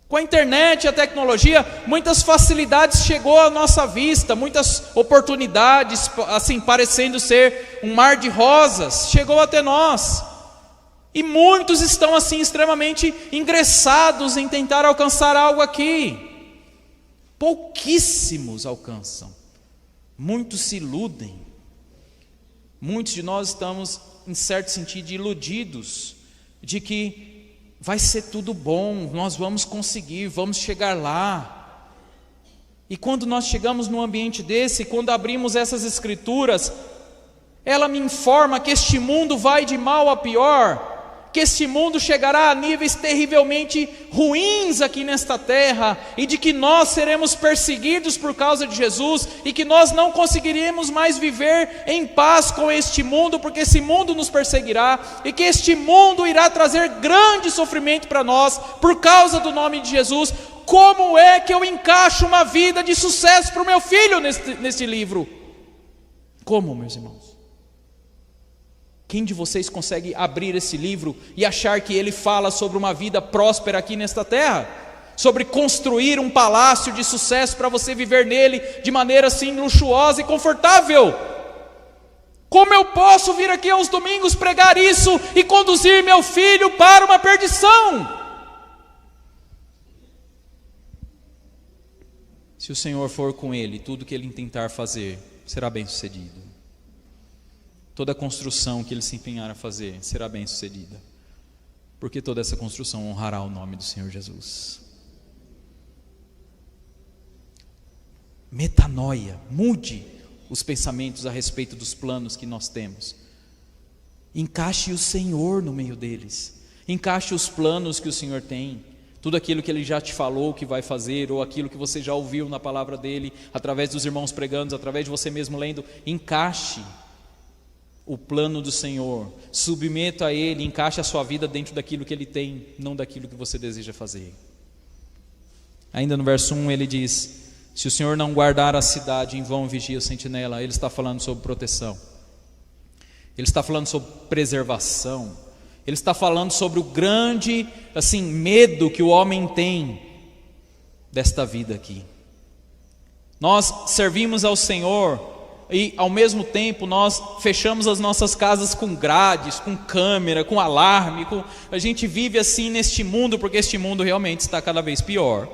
Com a internet, a tecnologia, muitas facilidades chegou à nossa vista, muitas oportunidades, assim, parecendo ser um mar de rosas, chegou até nós. E muitos estão assim extremamente ingressados em tentar alcançar algo aqui. Pouquíssimos alcançam. Muitos se iludem. Muitos de nós estamos, em certo sentido, iludidos de que vai ser tudo bom, nós vamos conseguir, vamos chegar lá. E quando nós chegamos num ambiente desse, quando abrimos essas escrituras, ela me informa que este mundo vai de mal a pior, que este mundo chegará a níveis terrivelmente ruins aqui nesta terra, e de que nós seremos perseguidos por causa de Jesus, e que nós não conseguiremos mais viver em paz com este mundo, porque esse mundo nos perseguirá, e que este mundo irá trazer grande sofrimento para nós, por causa do nome de Jesus. Como é que eu encaixo uma vida de sucesso para o meu filho neste livro? Como, meus irmãos? Quem de vocês consegue abrir esse livro e achar que ele fala sobre uma vida próspera aqui nesta terra? Sobre construir um palácio de sucesso para você viver nele de maneira assim luxuosa e confortável? Como eu posso vir aqui aos domingos pregar isso e conduzir meu filho para uma perdição? Se o Senhor for com ele, tudo que ele tentar fazer será bem sucedido. Toda construção que ele se empenhar a fazer será bem sucedida, porque toda essa construção honrará o nome do Senhor Jesus. Metanoia, mude os pensamentos a respeito dos planos que nós temos. Encaixe o Senhor no meio deles, encaixe os planos que o Senhor tem, tudo aquilo que Ele já te falou que vai fazer, ou aquilo que você já ouviu na palavra dEle, através dos irmãos pregando, através de você mesmo lendo. Encaixe o plano do Senhor, submeta a Ele, encaixe a sua vida dentro daquilo que Ele tem, não daquilo que você deseja fazer. Ainda no verso 1 ele diz: se o Senhor não guardar a cidade, em vão vigia o sentinela. Ele está falando sobre proteção, ele está falando sobre preservação, ele está falando sobre o grande medo que o homem tem desta vida aqui. Nós servimos ao Senhor e ao mesmo tempo nós fechamos as nossas casas com grades, com câmera, com alarme, a gente vive assim neste mundo, porque este mundo realmente está cada vez pior.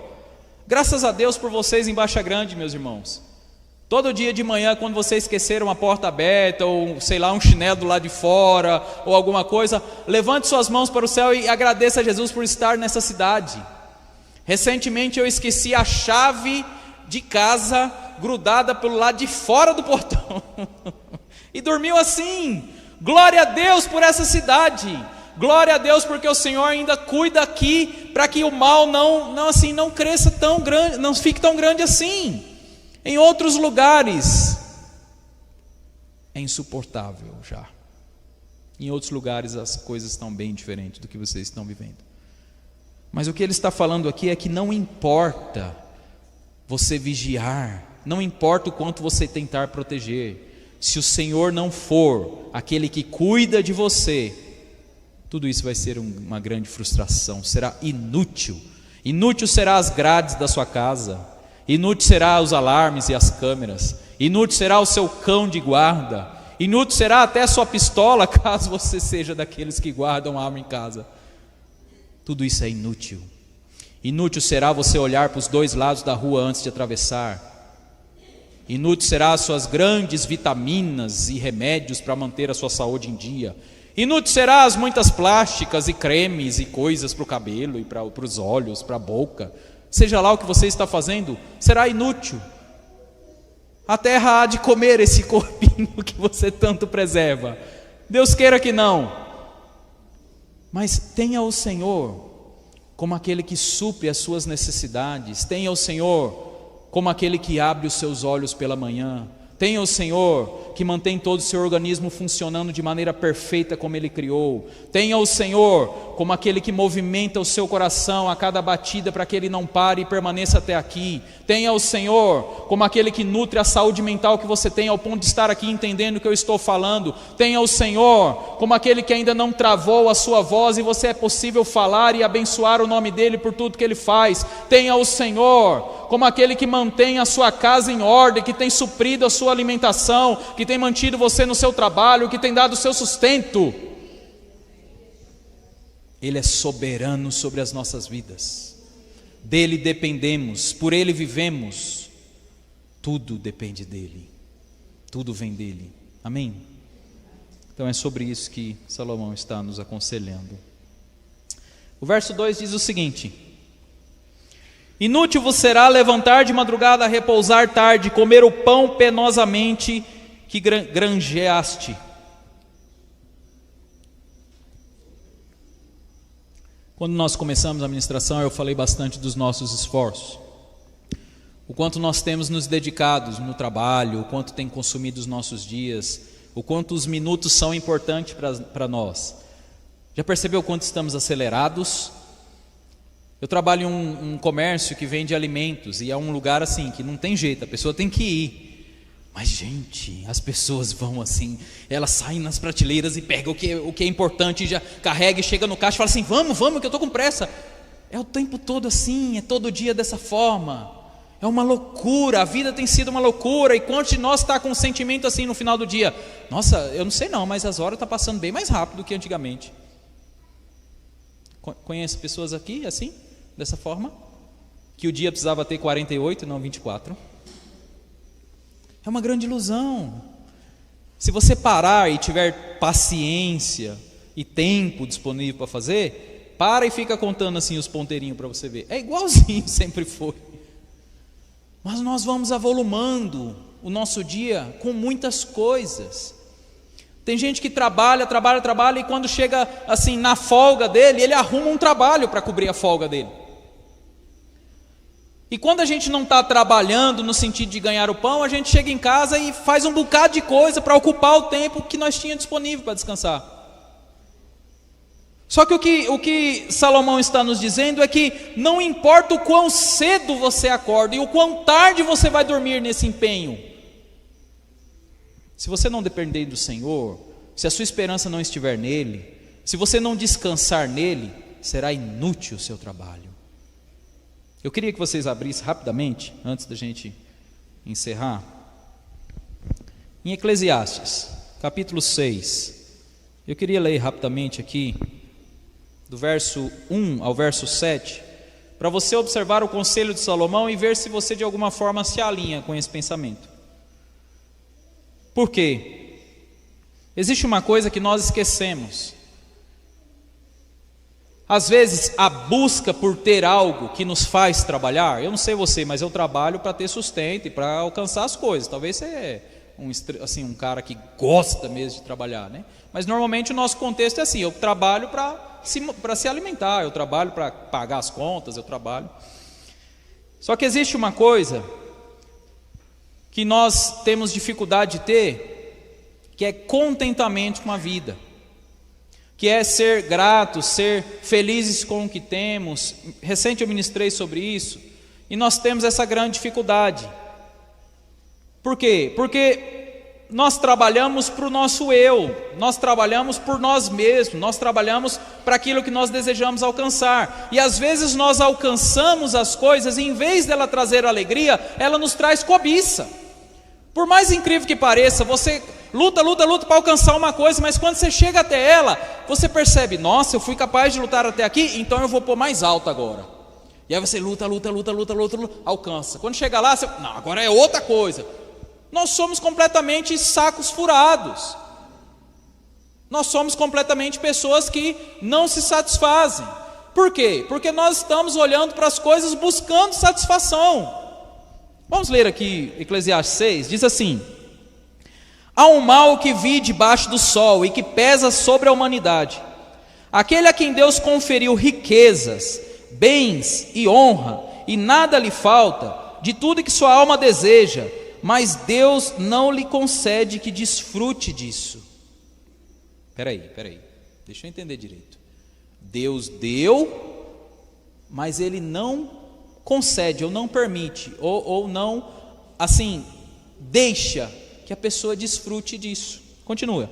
Graças a Deus por vocês em Baixa Grande, meus irmãos. Todo dia de manhã, quando vocês esqueceram a porta aberta, ou sei lá, um chinelo lá de fora, ou alguma coisa, levante suas mãos para o céu e agradeça a Jesus por estar nessa cidade. Recentemente eu esqueci a chave de casa grudada pelo lado de fora do portão e dormiu assim. Glória a Deus por essa cidade, glória a Deus porque o Senhor ainda cuida aqui para que o mal não cresça tão grande, não fique tão grande assim. Em outros lugares é insuportável já. Em outros lugares as coisas estão bem diferentes do que vocês estão vivendo. Mas o que ele está falando aqui é que não importa você vigiar, não importa o quanto você tentar proteger, se o Senhor não for aquele que cuida de você, tudo isso vai ser uma grande frustração, será inútil. Inútil será as grades da sua casa, inútil será os alarmes e as câmeras, inútil será o seu cão de guarda, inútil será até a sua pistola, caso você seja daqueles que guardam arma em casa. Tudo isso é inútil. Inútil será você olhar para os dois lados da rua antes de atravessar. Inútil será as suas grandes vitaminas e remédios para manter a sua saúde em dia. Inútil será as muitas plásticas e cremes e coisas para o cabelo e para os olhos, para a boca. Seja lá o que você está fazendo, será inútil. A terra há de comer esse corpinho que você tanto preserva. Deus queira que não. Mas tenha o Senhor como aquele que supre as suas necessidades. Tenha o Senhor como aquele que abre os seus olhos pela manhã. Tenha o Senhor que mantém todo o seu organismo funcionando de maneira perfeita como Ele criou. Tenha o Senhor como aquele que movimenta o seu coração a cada batida para que ele não pare e permaneça até aqui. Tenha o Senhor como aquele que nutre a saúde mental que você tem ao ponto de estar aqui entendendo o que eu estou falando. Tenha o Senhor como aquele que ainda não travou a sua voz e você é possível falar e abençoar o nome dEle por tudo que Ele faz. Tenha o Senhor como aquele que mantém a sua casa em ordem, que tem suprido a sua alimentação, que tem mantido você no seu trabalho, que tem dado o seu sustento. Ele é soberano sobre as nossas vidas, dele dependemos, por ele vivemos, tudo depende dele, tudo vem dele, amém? Então é sobre isso que Salomão está nos aconselhando. O verso 2 diz o seguinte: inútil vos será levantar de madrugada, repousar tarde, comer o pão penosamente que granjeaste. Quando nós começamos a ministração, eu falei bastante dos nossos esforços, o quanto nós temos nos dedicados no trabalho, o quanto tem consumido os nossos dias, o quanto os minutos são importantes para nós. Já percebeu o quanto estamos acelerados? Eu trabalho em um comércio que vende alimentos e é um lugar assim que não tem jeito, a pessoa tem que ir. Mas gente, as pessoas vão assim, elas saem nas prateleiras e pegam o que é importante, já carrega e chega no caixa e fala assim, vamos que eu estou com pressa. É o tempo todo assim, é todo dia dessa forma, é uma loucura, a vida tem sido uma loucura. E quantos de nós está com um sentimento assim no final do dia? Nossa, eu não sei não, mas as horas estão passando bem mais rápido do que antigamente. Conhece pessoas aqui assim, dessa forma? Que o dia precisava ter 48 e não 24. É uma grande ilusão. Se você parar e tiver paciência e tempo disponível para fazer, para e fica contando assim os ponteirinhos para você ver. É igualzinho, sempre foi. Mas nós vamos avolumando o nosso dia com muitas coisas. Tem gente que trabalha e quando chega assim na folga dele, ele arruma um trabalho para cobrir a folga dele. E quando a gente não está trabalhando no sentido de ganhar o pão, a gente chega em casa e faz um bocado de coisa para ocupar o tempo que nós tínhamos disponível para descansar. Só que o que Salomão está nos dizendo é que não importa o quão cedo você acorda e o quão tarde você vai dormir nesse empenho, se você não depender do Senhor, se a sua esperança não estiver nele, se você não descansar nele, será inútil o seu trabalho. Eu queria que vocês abrissem rapidamente, antes da gente encerrar, em Eclesiastes, capítulo 6. Eu queria ler rapidamente aqui, do verso 1 ao verso 7, para você observar o conselho de Salomão e ver se você de alguma forma se alinha com esse pensamento. Por quê? Existe uma coisa que nós esquecemos. Às vezes a busca por ter algo que nos faz trabalhar, eu não sei você, mas eu trabalho para ter sustento e para alcançar as coisas. Talvez você é um cara que gosta mesmo de trabalhar, né? Mas normalmente o nosso contexto é assim, eu trabalho para se alimentar, eu trabalho para pagar as contas, eu trabalho. Só que existe uma coisa que nós temos dificuldade de ter, que é contentamento com a vida, que é ser gratos, ser felizes com o que temos. Recente eu ministrei sobre isso, e nós temos essa grande dificuldade. Por quê? Porque nós trabalhamos para o nosso eu, nós trabalhamos por nós mesmos, nós trabalhamos para aquilo que nós desejamos alcançar, e às vezes nós alcançamos as coisas, e em vez dela trazer alegria, ela nos traz cobiça. Por mais incrível que pareça, você luta para alcançar uma coisa, mas quando você chega até ela, você percebe, nossa, eu fui capaz de lutar até aqui, então eu vou pôr mais alto agora. E aí você luta, alcança. Quando chega lá, você, não, agora é outra coisa. Nós somos completamente sacos furados. Nós somos completamente pessoas que não se satisfazem. Por quê? Porque nós estamos olhando para as coisas buscando satisfação. Vamos ler aqui Eclesiastes 6, diz assim: há um mal que vi debaixo do sol e que pesa sobre a humanidade, aquele a quem Deus conferiu riquezas, bens e honra, e nada lhe falta, de tudo que sua alma deseja, mas Deus não lhe concede que desfrute disso. Peraí, deixa eu entender direito. Deus deu, mas Ele não concede, ou não permite, ou não, assim, deixa que a pessoa desfrute disso. Continua.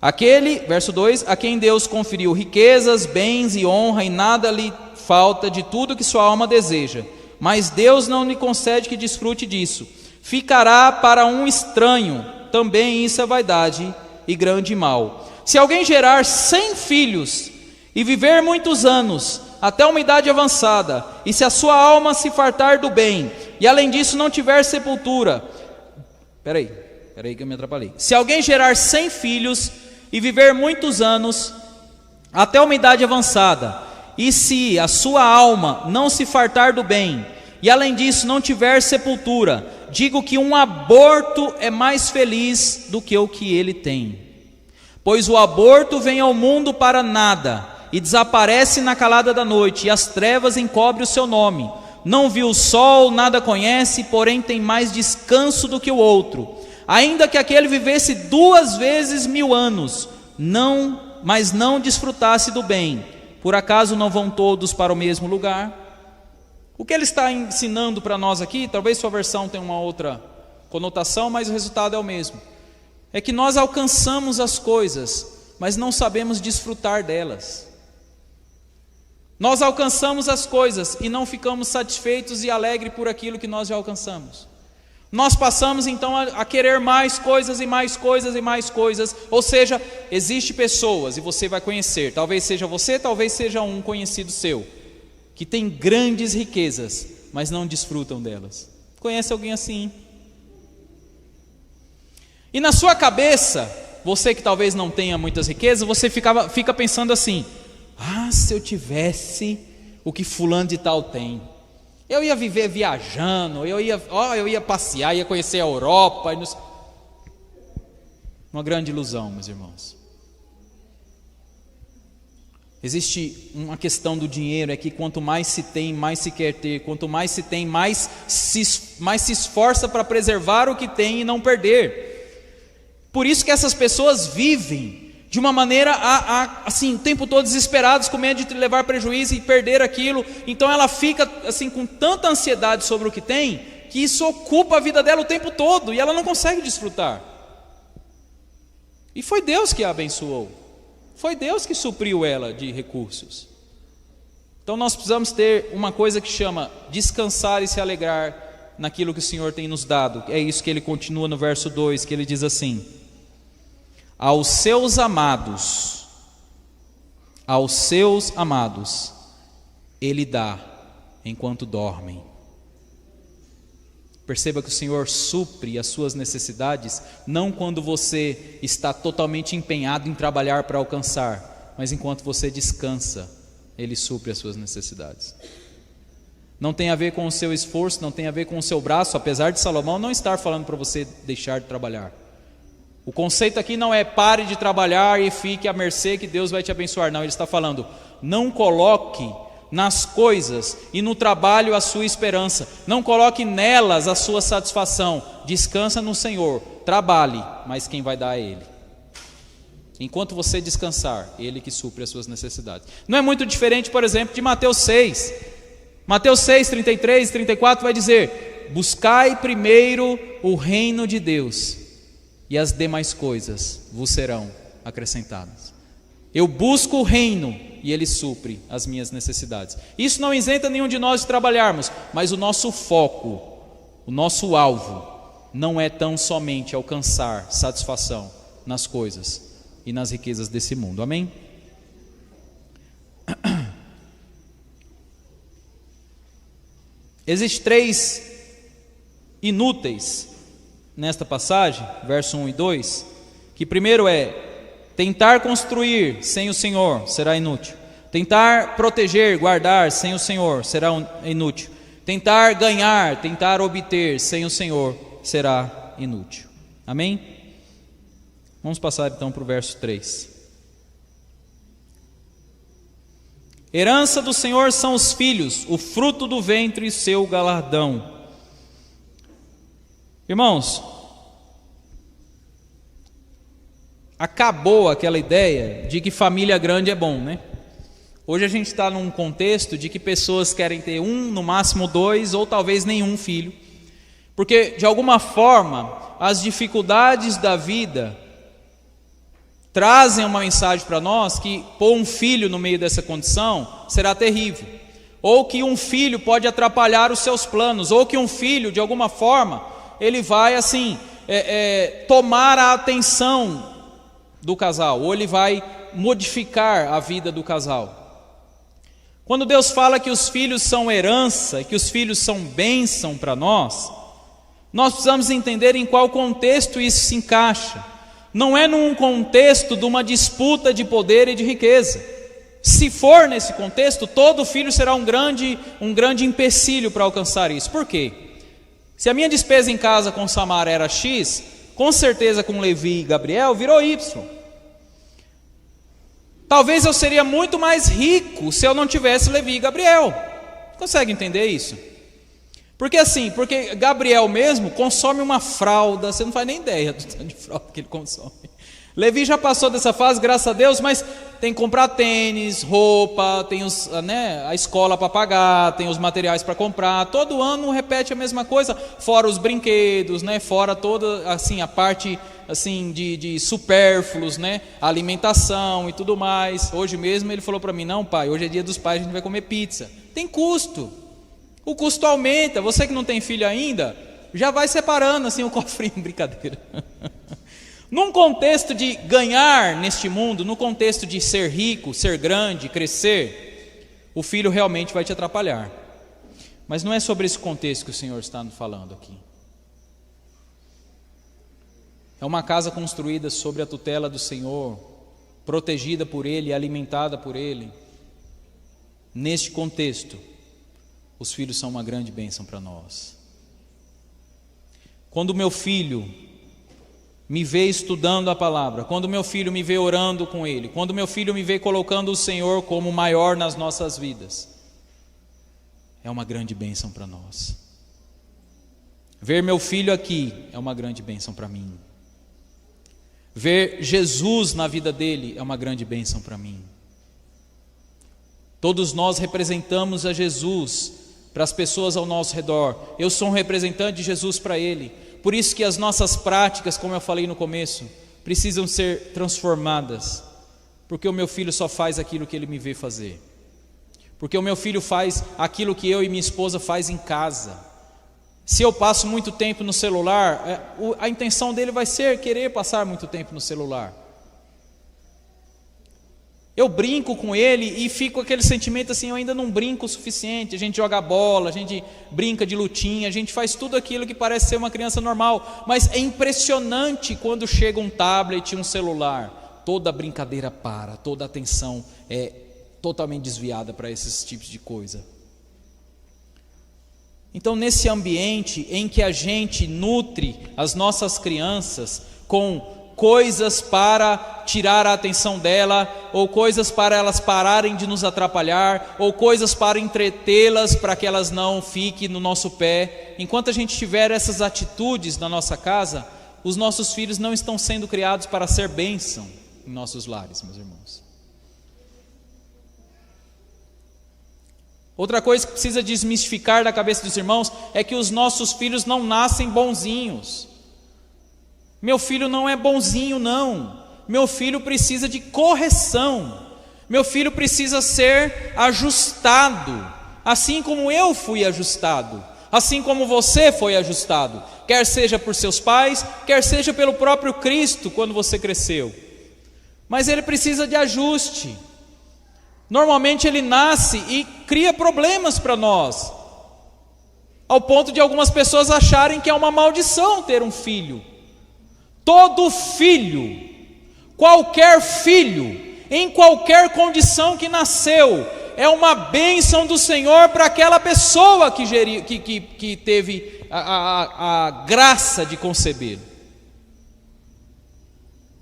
Aquele, verso 2, a quem Deus conferiu riquezas, bens e honra, e nada lhe falta de tudo que sua alma deseja, mas Deus não lhe concede que desfrute disso. Ficará para um estranho, também isso é vaidade e grande mal. Se alguém gerar 100 filhos e viver muitos anos, até uma idade avançada, e se a sua alma se fartar do bem, e além disso não tiver sepultura, peraí que eu me atrapalhei. Se alguém gerar 100 filhos e viver muitos anos, até uma idade avançada, e se a sua alma não se fartar do bem, e além disso não tiver sepultura, digo que um aborto é mais feliz do que o que ele tem. Pois o aborto vem ao mundo para nada, e desaparece na calada da noite, e as trevas encobrem o seu nome. Não viu o sol, nada conhece, porém tem mais descanso do que o outro. Ainda que aquele vivesse 2 vezes 1000 anos, mas não desfrutasse do bem. Por acaso não vão todos para o mesmo lugar? O que ele está ensinando para nós aqui, talvez sua versão tenha uma outra conotação, mas o resultado é o mesmo. É que nós alcançamos as coisas, mas não sabemos desfrutar delas. Nós alcançamos as coisas e não ficamos satisfeitos e alegres por aquilo que nós já alcançamos. Nós passamos então a querer mais coisas e mais coisas e mais coisas. Ou seja, existem pessoas, e você vai conhecer, talvez seja você, talvez seja um conhecido seu, que tem grandes riquezas, mas não desfrutam delas. Conhece alguém assim? E na sua cabeça, você que talvez não tenha muitas riquezas, você fica pensando assim: se eu tivesse o que fulano de tal tem, eu ia viver viajando, eu ia passear, ia conhecer a Europa. Uma grande ilusão, meus irmãos. Existe uma questão do dinheiro, é que quanto mais se tem, mais se quer ter. Quanto mais se tem, mais se esforça para preservar o que tem e não perder. Por isso que essas pessoas vivem de uma maneira, assim, o tempo todo desesperados, com medo de levar prejuízo e perder aquilo. Então ela fica assim com tanta ansiedade sobre o que tem, que isso ocupa a vida dela o tempo todo, e ela não consegue desfrutar. E foi Deus que a abençoou, foi Deus que supriu ela de recursos. Então nós precisamos ter uma coisa que chama descansar e se alegrar naquilo que o Senhor tem nos dado. É isso que ele continua no verso 2, que ele diz assim: aos seus amados, Ele dá enquanto dormem. Perceba que o Senhor supre as suas necessidades, não quando você está totalmente empenhado em trabalhar para alcançar, mas enquanto você descansa, Ele supre as suas necessidades. Não tem a ver com o seu esforço, não tem a ver com o seu braço, apesar de Salomão não estar falando para você deixar de trabalhar. O conceito aqui não é pare de trabalhar e fique à mercê que Deus vai te abençoar. Não, ele está falando, não coloque nas coisas e no trabalho a sua esperança. Não coloque nelas a sua satisfação. Descansa no Senhor, trabalhe, mas quem vai dar é Ele. Enquanto você descansar, Ele que supre as suas necessidades. Não é muito diferente, por exemplo, de Mateus 6. Mateus 6, 33 e 34 vai dizer: buscai primeiro o reino de Deus, e as demais coisas vos serão acrescentadas. Eu busco o reino e Ele supre as minhas necessidades. Isso não isenta nenhum de nós de trabalharmos, mas o nosso foco, o nosso alvo, não é tão somente alcançar satisfação nas coisas e nas riquezas desse mundo. Amém? Existem 3 inúteis nesta passagem, verso 1 e 2, que primeiro é: tentar construir sem o Senhor será inútil. Tentar proteger, guardar sem o Senhor será inútil. Tentar ganhar, tentar obter sem o Senhor será inútil. Amém? Vamos passar então para o verso 3. Herança do Senhor são os filhos, o fruto do ventre e seu galardão. Irmãos, acabou aquela ideia de que família grande é bom, né? Hoje a gente está num contexto de que pessoas querem ter um, no máximo dois, ou talvez nenhum filho, porque de alguma forma as dificuldades da vida trazem uma mensagem para nós que pôr um filho no meio dessa condição será terrível, ou que um filho pode atrapalhar os seus planos, ou que um filho de alguma forma ele vai assim tomar a atenção do casal, ou ele vai modificar a vida do casal. Quando Deus fala que os filhos são herança, que os filhos são bênção para nós precisamos entender em qual contexto isso se encaixa. Não é num contexto de uma disputa de poder e de riqueza. Se for nesse contexto, todo filho será um grande empecilho para alcançar isso. Por quê? Se a minha despesa em casa com Samara era X, com certeza com Levi e Gabriel virou Y. Talvez eu seria muito mais rico se eu não tivesse Levi e Gabriel. Consegue entender isso? Porque Gabriel mesmo consome uma fralda, você não faz nem ideia do tanto de fralda que ele consome. Levi já passou dessa fase, graças a Deus, mas tem que comprar tênis, roupa, tem a escola para pagar, tem os materiais para comprar, todo ano repete a mesma coisa, fora os brinquedos, fora toda assim, a parte assim, de supérfluos, a alimentação e tudo mais. Hoje mesmo ele falou para mim: não, pai, hoje é dia dos pais, a gente vai comer pizza. Tem custo, o custo aumenta. Você que não tem filho ainda, já vai separando assim o cofrinho, brincadeira. Num contexto de ganhar neste mundo, no contexto de ser rico, ser grande, crescer, o filho realmente vai te atrapalhar. Mas não é sobre esse contexto que o Senhor está falando aqui. É uma casa construída sobre a tutela do Senhor, protegida por Ele, alimentada por Ele. Neste contexto, os filhos são uma grande bênção para nós. Quando o meu filho me vê estudando a palavra, quando meu filho me vê orando com Ele, quando meu filho me vê colocando o Senhor como maior nas nossas vidas, é uma grande bênção para nós. Ver meu filho aqui é uma grande bênção para mim. Ver Jesus na vida dele é uma grande bênção para mim. Todos nós representamos a Jesus para as pessoas ao nosso redor. Eu sou um representante de Jesus para ele. Por isso que as nossas práticas, como eu falei no começo, precisam ser transformadas. Porque o meu filho só faz aquilo que ele me vê fazer. Porque o meu filho faz aquilo que eu e minha esposa faz em casa. Se eu passo muito tempo no celular, a intenção dele vai ser querer passar muito tempo no celular. Eu brinco com ele e fico com aquele sentimento assim: eu ainda não brinco o suficiente. A gente joga bola, a gente brinca de lutinha, a gente faz tudo aquilo que parece ser uma criança normal. Mas é impressionante quando chega um tablet, um celular, toda a brincadeira para, toda a atenção é totalmente desviada para esses tipos de coisa. Então, nesse ambiente em que a gente nutre as nossas crianças com coisas para tirar a atenção dela, ou coisas para elas pararem de nos atrapalhar, ou coisas para entretê-las para que elas não fiquem no nosso pé, enquanto a gente tiver essas atitudes na nossa casa, os nossos filhos não estão sendo criados para ser bênção em nossos lares, meus irmãos. Outra coisa que precisa desmistificar da cabeça dos irmãos é que os nossos filhos não nascem bonzinhos. Meu filho não é bonzinho, não. Meu filho precisa de correção. Meu filho precisa ser ajustado, assim como eu fui ajustado, assim como você foi ajustado, quer seja por seus pais, quer seja pelo próprio Cristo quando você cresceu. Mas ele precisa de ajuste. Normalmente ele nasce e cria problemas para nós, ao ponto de algumas pessoas acharem que é uma maldição ter um filho. Todo filho, qualquer filho, em qualquer condição que nasceu, é uma bênção do Senhor para aquela pessoa que teve a graça de conceber.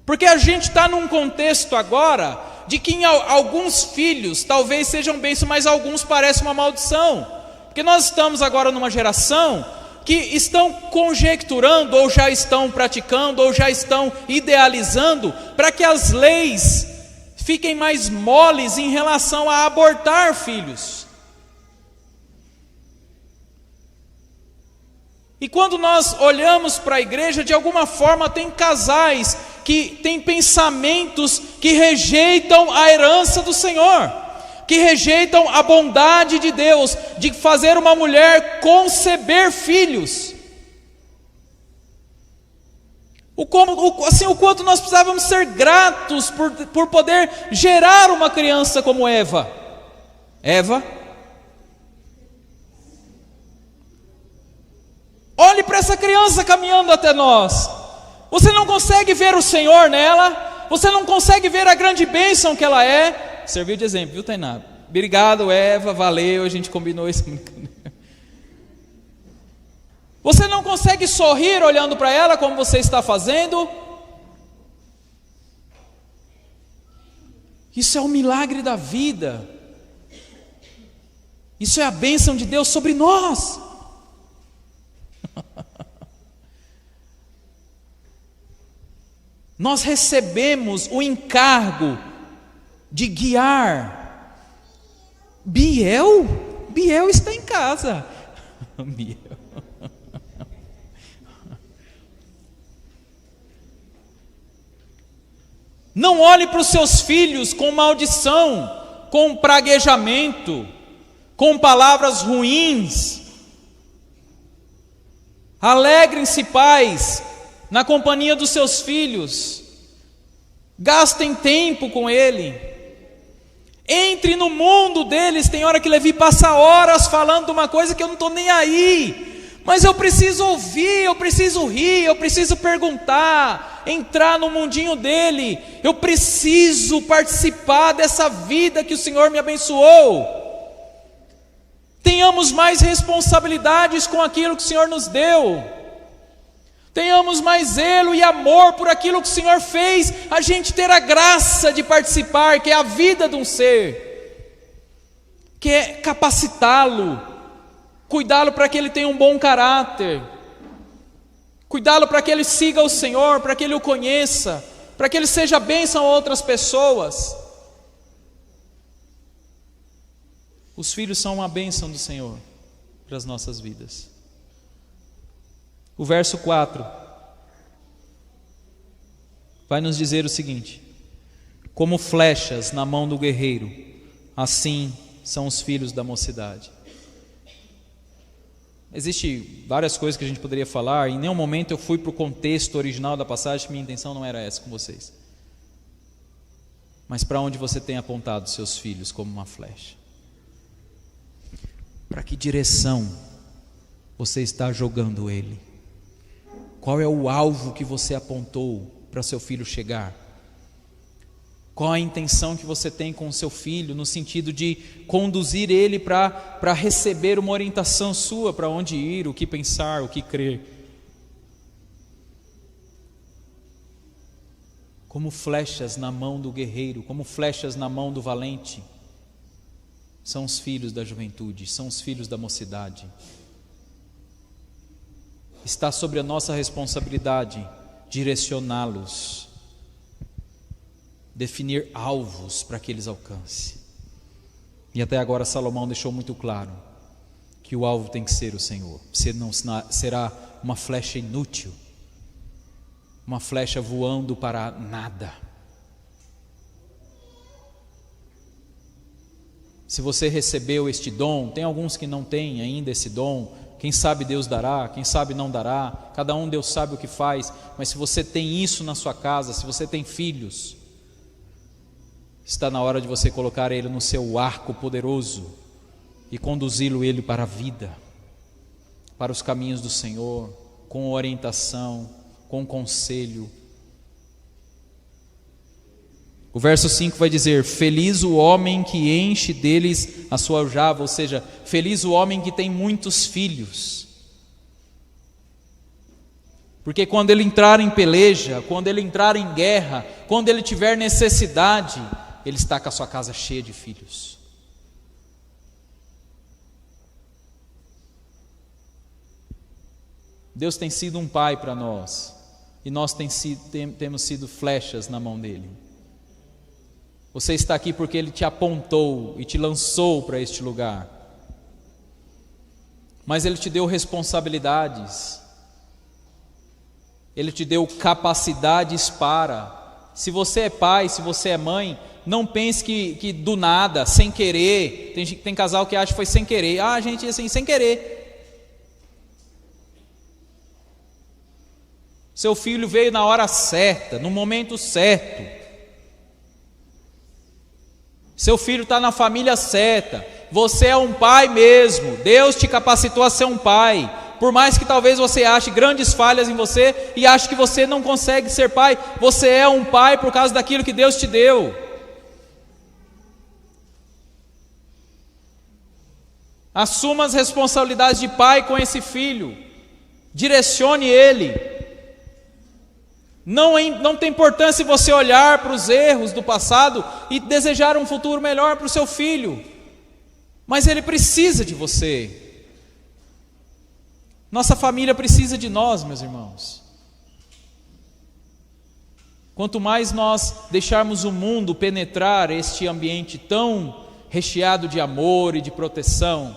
Porque a gente está num contexto agora de que alguns filhos talvez sejam bênçãos, mas alguns parecem uma maldição. Porque nós estamos agora numa geração que estão conjecturando, ou já estão praticando, ou já estão idealizando, para que as leis fiquem mais moles em relação a abortar filhos. E quando nós olhamos para a igreja, de alguma forma tem casais que têm pensamentos que rejeitam a herança do Senhor, que rejeitam a bondade de Deus, de fazer uma mulher conceber filhos. O quanto nós precisávamos ser gratos por poder gerar uma criança como Eva. Olhe para essa criança caminhando até nós. Você não consegue ver o Senhor nela? Você não consegue ver a grande bênção que ela é? Serviu de exemplo, viu, Tainá? Obrigado, Eva, valeu, a gente combinou isso. Você não consegue sorrir olhando para ela como você está fazendo? Isso é um milagre da vida. Isso é a bênção de Deus sobre nós. Nós recebemos o encargo de guiar. Biel está em casa. Biel. Não olhe para os seus filhos com maldição, com praguejamento, com palavras ruins. Alegrem-se, pais, na companhia dos seus filhos. Gastem tempo com ele. Entre no mundo deles. Tem hora que Levi passa horas falando de uma coisa que eu não estou nem aí, mas eu preciso ouvir, eu preciso rir, eu preciso perguntar, entrar no mundinho dele. Eu preciso participar dessa vida que o Senhor me abençoou. Tenhamos mais responsabilidades com aquilo que o Senhor nos deu. Tenhamos mais zelo e amor por aquilo que o Senhor fez a gente ter a graça de participar, que é a vida de um ser, que é capacitá-lo, cuidá-lo para que ele tenha um bom caráter, cuidá-lo para que ele siga o Senhor, para que ele o conheça, para que ele seja bênção a outras pessoas. Os filhos são uma bênção do Senhor para as nossas vidas. O verso 4 vai nos dizer o seguinte: como flechas na mão do guerreiro, assim são os filhos da mocidade. Existem várias coisas que a gente poderia falar. Em nenhum momento eu fui para o contexto original da passagem. Minha intenção não era essa com vocês. Mas para onde você tem apontado seus filhos como uma flecha? Para que direção você está jogando ele? Qual é o alvo que você apontou para seu filho chegar? Qual a intenção que você tem com o seu filho, no sentido de conduzir ele para receber uma orientação sua, para onde ir, o que pensar, o que crer? Como flechas na mão do guerreiro, como flechas na mão do valente, são os filhos da juventude, são os filhos da mocidade. Está sobre a nossa responsabilidade direcioná-los, definir alvos para que eles alcancem. E até agora Salomão deixou muito claro que o alvo tem que ser o Senhor. Senão será uma flecha inútil, uma flecha voando para nada. Se você recebeu este dom, tem alguns que não têm ainda esse dom. Quem sabe Deus dará, quem sabe não dará. Cada um Deus sabe o que faz. Mas se você tem isso na sua casa, se você tem filhos, está na hora de você colocar ele no seu arco poderoso e conduzi-lo ele para a vida, para os caminhos do Senhor, com orientação, com conselho. O verso 5 vai dizer: feliz o homem que enche deles a sua aljava, ou seja, feliz o homem que tem muitos filhos. Porque quando ele entrar em peleja, quando ele entrar em guerra, quando ele tiver necessidade, ele está com a sua casa cheia de filhos. Deus tem sido um pai para nós, e nós temos sido flechas na mão dele. Você está aqui porque ele te apontou e te lançou para este lugar, mas ele te deu responsabilidades, ele te deu capacidades para. Se você é pai, se você é mãe, não pense que do nada, sem querer. Tem casal que acha que foi sem querer. Gente, assim, sem querer. Seu filho veio na hora certa, no momento certo. Seu filho está na família certa. Você é um pai mesmo. Deus te capacitou a ser um pai. Por mais que talvez você ache grandes falhas em você e ache que você não consegue ser pai, você é um pai por causa daquilo que Deus te deu. Assuma as responsabilidades de pai com esse filho. Direcione ele. Não tem importância você olhar para os erros do passado e desejar um futuro melhor para o seu filho, mas ele precisa de você. Nossa família precisa de nós, meus irmãos. Quanto mais nós deixarmos o mundo penetrar este ambiente tão recheado de amor e de proteção,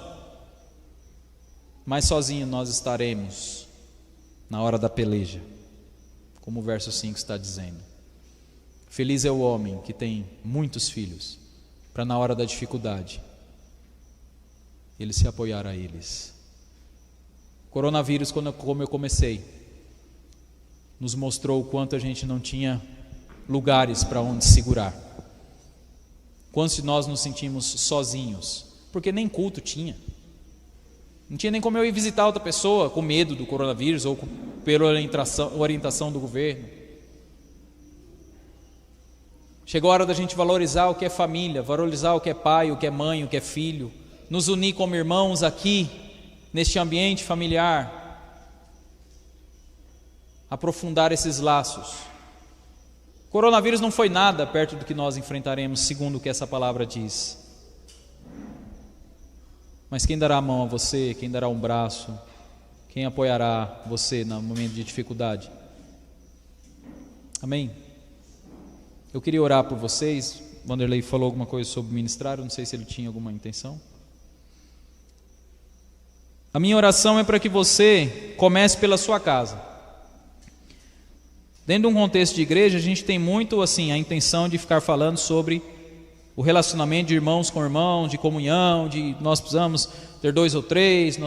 mais sozinhos nós estaremos na hora da peleja, como o verso 5 está dizendo. Feliz é o homem que tem muitos filhos, para na hora da dificuldade ele se apoiar a eles. Coronavírus, como eu comecei, nos mostrou o quanto a gente não tinha lugares para onde segurar. Quantos de nós nos sentimos sozinhos? Porque nem culto tinha. Não tinha nem como eu ir visitar outra pessoa com medo do coronavírus ou pela orientação do governo. Chegou a hora da gente valorizar o que é família, valorizar o que é pai, o que é mãe, o que é filho, nos unir como irmãos aqui, neste ambiente familiar, aprofundar esses laços. O coronavírus não foi nada perto do que nós enfrentaremos, segundo o que essa palavra diz. Mas quem dará a mão a você, quem dará um braço, quem apoiará você no momento de dificuldade? Amém? Eu queria orar por vocês. Wanderlei falou alguma coisa sobre ministrar, eu não sei se ele tinha alguma intenção. A minha oração é para que você comece pela sua casa. Dentro de um contexto de igreja, a gente tem muito assim a intenção de ficar falando sobre o relacionamento de irmãos com irmãos, de comunhão, de nós precisamos ter 2 ou 3,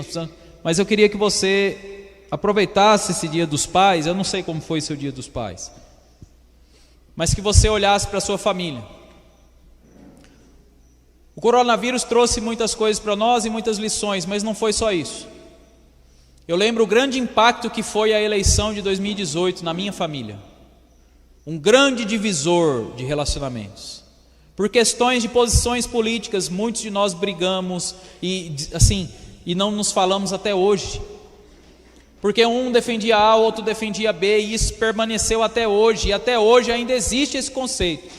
mas eu queria que você aproveitasse esse dia dos pais. Eu não sei como foi seu dia dos pais, mas que você olhasse para a sua família. O coronavírus trouxe muitas coisas para nós e muitas lições, mas não foi só isso. Eu lembro o grande impacto que foi a eleição de 2018 na minha família. Um grande divisor de relacionamentos. Por questões de posições políticas, muitos de nós brigamos e não nos falamos até hoje. Porque um defendia A, o outro defendia B, e isso permaneceu até hoje, e até hoje ainda existe esse conceito.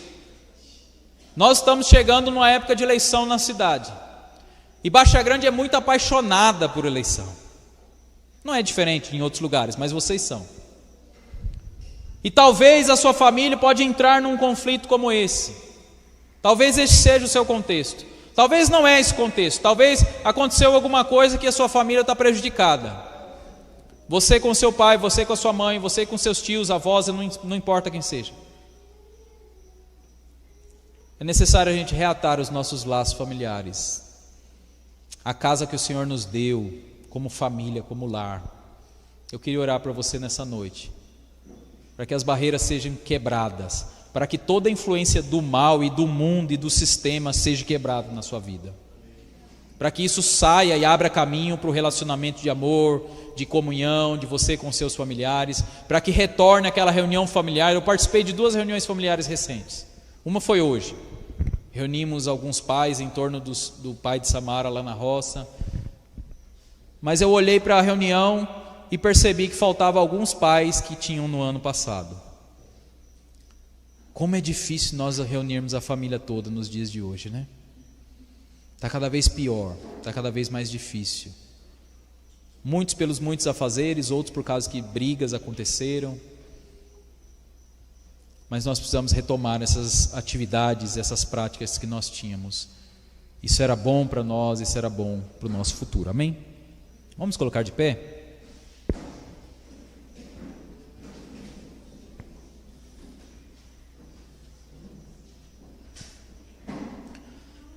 Nós estamos chegando numa época de eleição na cidade, e Baixa Grande é muito apaixonada por eleição. Não é diferente em outros lugares, mas vocês são. E talvez a sua família pode entrar num conflito como esse. Talvez esse seja o seu contexto. Talvez não é esse contexto. Talvez aconteceu alguma coisa que a sua família está prejudicada. Você com seu pai, você com a sua mãe, você com seus tios, avós, não importa quem seja. É necessário a gente reatar os nossos laços familiares. A casa que o Senhor nos deu, como família, como lar. Eu queria orar para você nessa noite, para que as barreiras sejam quebradas, para que toda a influência do mal e do mundo e do sistema seja quebrada na sua vida, para que isso saia e abra caminho para o relacionamento de amor, de comunhão, de você com seus familiares, para que retorne aquela reunião familiar. Eu participei de 2 reuniões familiares recentes. Uma foi hoje, reunimos alguns pais em torno do pai de Samara lá na roça, mas eu olhei para a reunião e percebi que faltava alguns pais que tinham no ano passado. Como é difícil nós reunirmos a família toda nos dias de hoje, né? Está cada vez pior, está cada vez mais difícil. muitos pelos muitos afazeres, outros por causa que brigas aconteceram. Mas nós precisamos retomar essas atividades, essas práticas que nós tínhamos. Isso era bom para nós, isso era bom para o nosso futuro, amém? Vamos colocar de pé?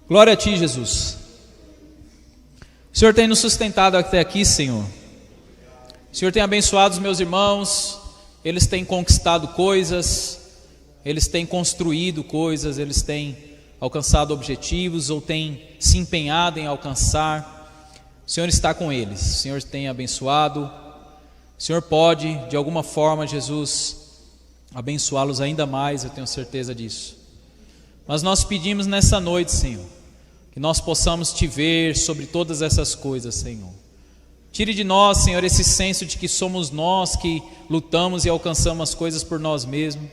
Glória a Ti, Jesus. O Senhor tem nos sustentado até aqui, Senhor. O Senhor tem abençoado os meus irmãos, eles têm conquistado coisas, eles têm construído coisas, eles têm alcançado objetivos ou têm se empenhado em alcançar. O Senhor está com eles, o Senhor tem abençoado. O Senhor pode, de alguma forma, Jesus, abençoá-los ainda mais, eu tenho certeza disso. Mas nós pedimos nessa noite, Senhor, que nós possamos Te ver sobre todas essas coisas, Senhor. Tire de nós, Senhor, esse senso de que somos nós que lutamos e alcançamos as coisas por nós mesmos,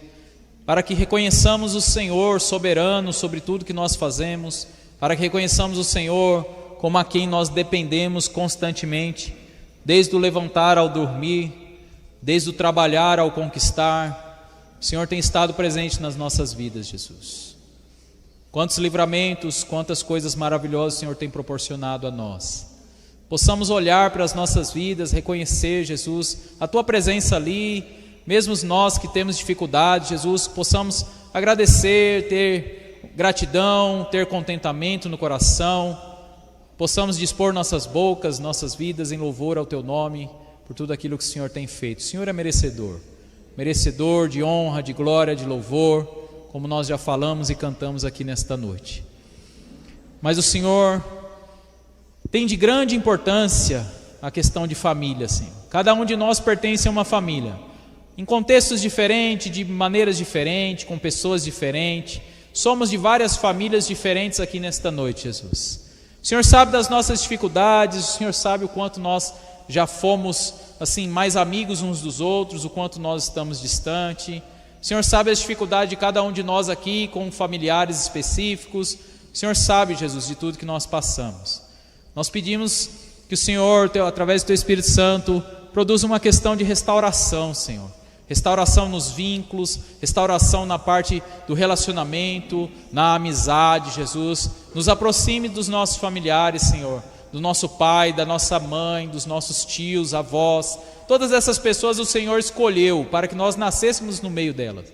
para que reconheçamos o Senhor soberano sobre tudo que nós fazemos, para que reconheçamos o Senhor como a quem nós dependemos constantemente, desde o levantar ao dormir, desde o trabalhar ao conquistar. O Senhor tem estado presente nas nossas vidas, Jesus. Quantos livramentos, quantas coisas maravilhosas o Senhor tem proporcionado a nós. Possamos olhar para as nossas vidas, reconhecer, Jesus, a Tua presença ali, mesmo nós que temos dificuldades, Jesus, possamos agradecer, ter gratidão, ter contentamento no coração, possamos dispor nossas bocas, nossas vidas em louvor ao Teu nome, por tudo aquilo que o Senhor tem feito. O Senhor é merecedor, merecedor de honra, de glória, de louvor, como nós já falamos e cantamos aqui nesta noite. Mas o Senhor tem de grande importância a questão de família, Senhor. Cada um de nós pertence a uma família, em contextos diferentes, de maneiras diferentes, com pessoas diferentes. Somos de várias famílias diferentes aqui nesta noite, Jesus. O Senhor sabe das nossas dificuldades, o Senhor sabe o quanto nós já fomos assim mais amigos uns dos outros, o quanto nós estamos distantes. O Senhor sabe as dificuldades de cada um de nós aqui, com familiares específicos. O Senhor sabe, Jesus, de tudo que nós passamos. Nós pedimos que o Senhor, através do Teu Espírito Santo, produza uma questão de restauração, Senhor. Restauração nos vínculos, restauração na parte do relacionamento, na amizade, Jesus. Nos aproxime dos nossos familiares, Senhor, do nosso pai, da nossa mãe, dos nossos tios, avós. Todas essas pessoas o Senhor escolheu para que nós nascêssemos no meio delas.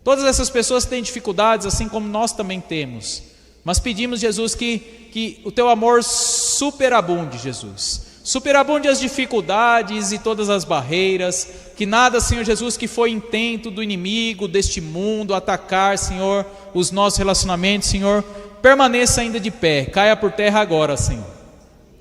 Todas essas pessoas têm dificuldades, assim como nós também temos. Mas pedimos, Jesus, que o Teu amor superabunde, Jesus. Superabunde as dificuldades e todas as barreiras. Que nada, Senhor Jesus, que foi intento do inimigo, deste mundo, atacar, Senhor, os nossos relacionamentos, Senhor, permaneça ainda de pé. Caia por terra agora, Senhor.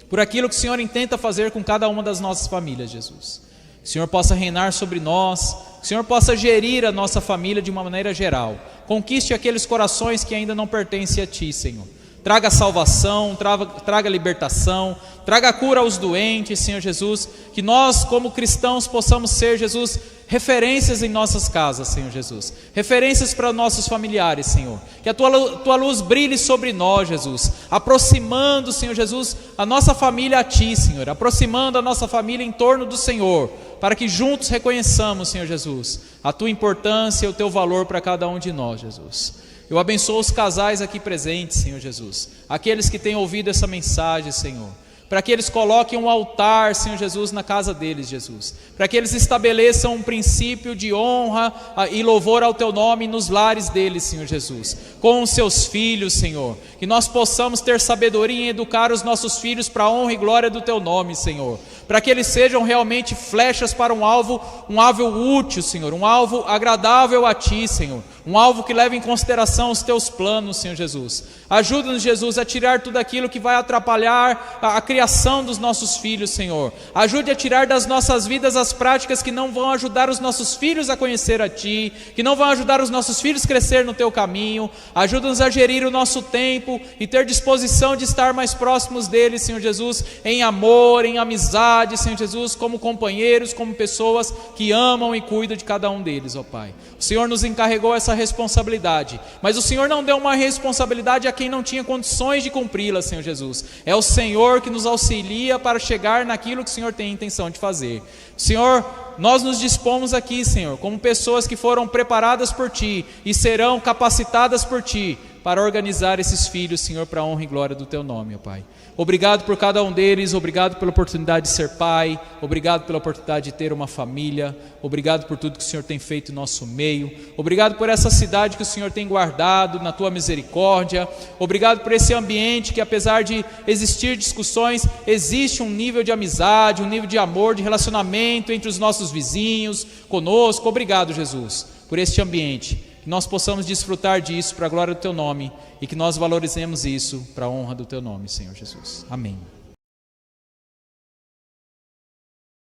Por aquilo que o Senhor intenta fazer com cada uma das nossas famílias, Jesus. Que o Senhor possa reinar sobre nós, que o Senhor possa gerir a nossa família de uma maneira geral. Conquiste aqueles corações que ainda não pertencem a Ti, Senhor. Traga salvação, traga libertação, traga cura aos doentes, Senhor Jesus. Que nós, como cristãos, possamos ser, Jesus, referências em nossas casas, Senhor Jesus. Referências para nossos familiares, Senhor. Que a Tua luz brilhe sobre nós, Jesus. Aproximando, Senhor Jesus, a nossa família a Ti, Senhor. Aproximando a nossa família em torno do Senhor. Para que juntos reconheçamos, Senhor Jesus, a Tua importância e o Teu valor para cada um de nós, Jesus. Eu abençoo os casais aqui presentes, Senhor Jesus. Aqueles que têm ouvido essa mensagem, Senhor. Para que eles coloquem um altar, Senhor Jesus, na casa deles, Jesus. Para que eles estabeleçam um princípio de honra e louvor ao Teu nome nos lares deles, Senhor Jesus. Com os seus filhos, Senhor. Que nós possamos ter sabedoria em educar os nossos filhos para a honra e glória do Teu nome, Senhor. Para que eles sejam realmente flechas para um alvo útil, Senhor. Um alvo agradável a Ti, Senhor. Um alvo que leve em consideração os Teus planos, Senhor Jesus. Ajuda-nos, Jesus, a tirar tudo aquilo que vai atrapalhar a criação dos nossos filhos, Senhor. Ajude a tirar das nossas vidas as práticas que não vão ajudar os nossos filhos a conhecer a Ti, que não vão ajudar os nossos filhos a crescer no Teu caminho. Ajuda-nos a gerir o nosso tempo e ter disposição de estar mais próximos deles, Senhor Jesus, em amor, em amizade, Senhor Jesus, como companheiros, como pessoas que amam e cuidam de cada um deles, ó Pai. O Senhor nos encarregou essa responsabilidade, mas o Senhor não deu uma responsabilidade a quem não tinha condições de cumpri-la, Senhor Jesus. É o Senhor que nos nos auxilia para chegar naquilo que o Senhor tem intenção de fazer. Senhor, nós nos dispomos aqui, Senhor, como pessoas que foram preparadas por Ti e serão capacitadas por Ti para organizar esses filhos, Senhor, para a honra e glória do Teu nome, ó Pai. Obrigado por cada um deles, obrigado pela oportunidade de ser pai, obrigado pela oportunidade de ter uma família, obrigado por tudo que o Senhor tem feito em nosso meio, obrigado por essa cidade que o Senhor tem guardado na Tua misericórdia, obrigado por esse ambiente que, apesar de existir discussões, existe um nível de amizade, um nível de amor, de relacionamento entre os nossos vizinhos, conosco. Obrigado, Jesus, por este ambiente. Que nós possamos desfrutar disso para a glória do Teu nome e que nós valorizemos isso para a honra do Teu nome, Senhor Jesus. Amém.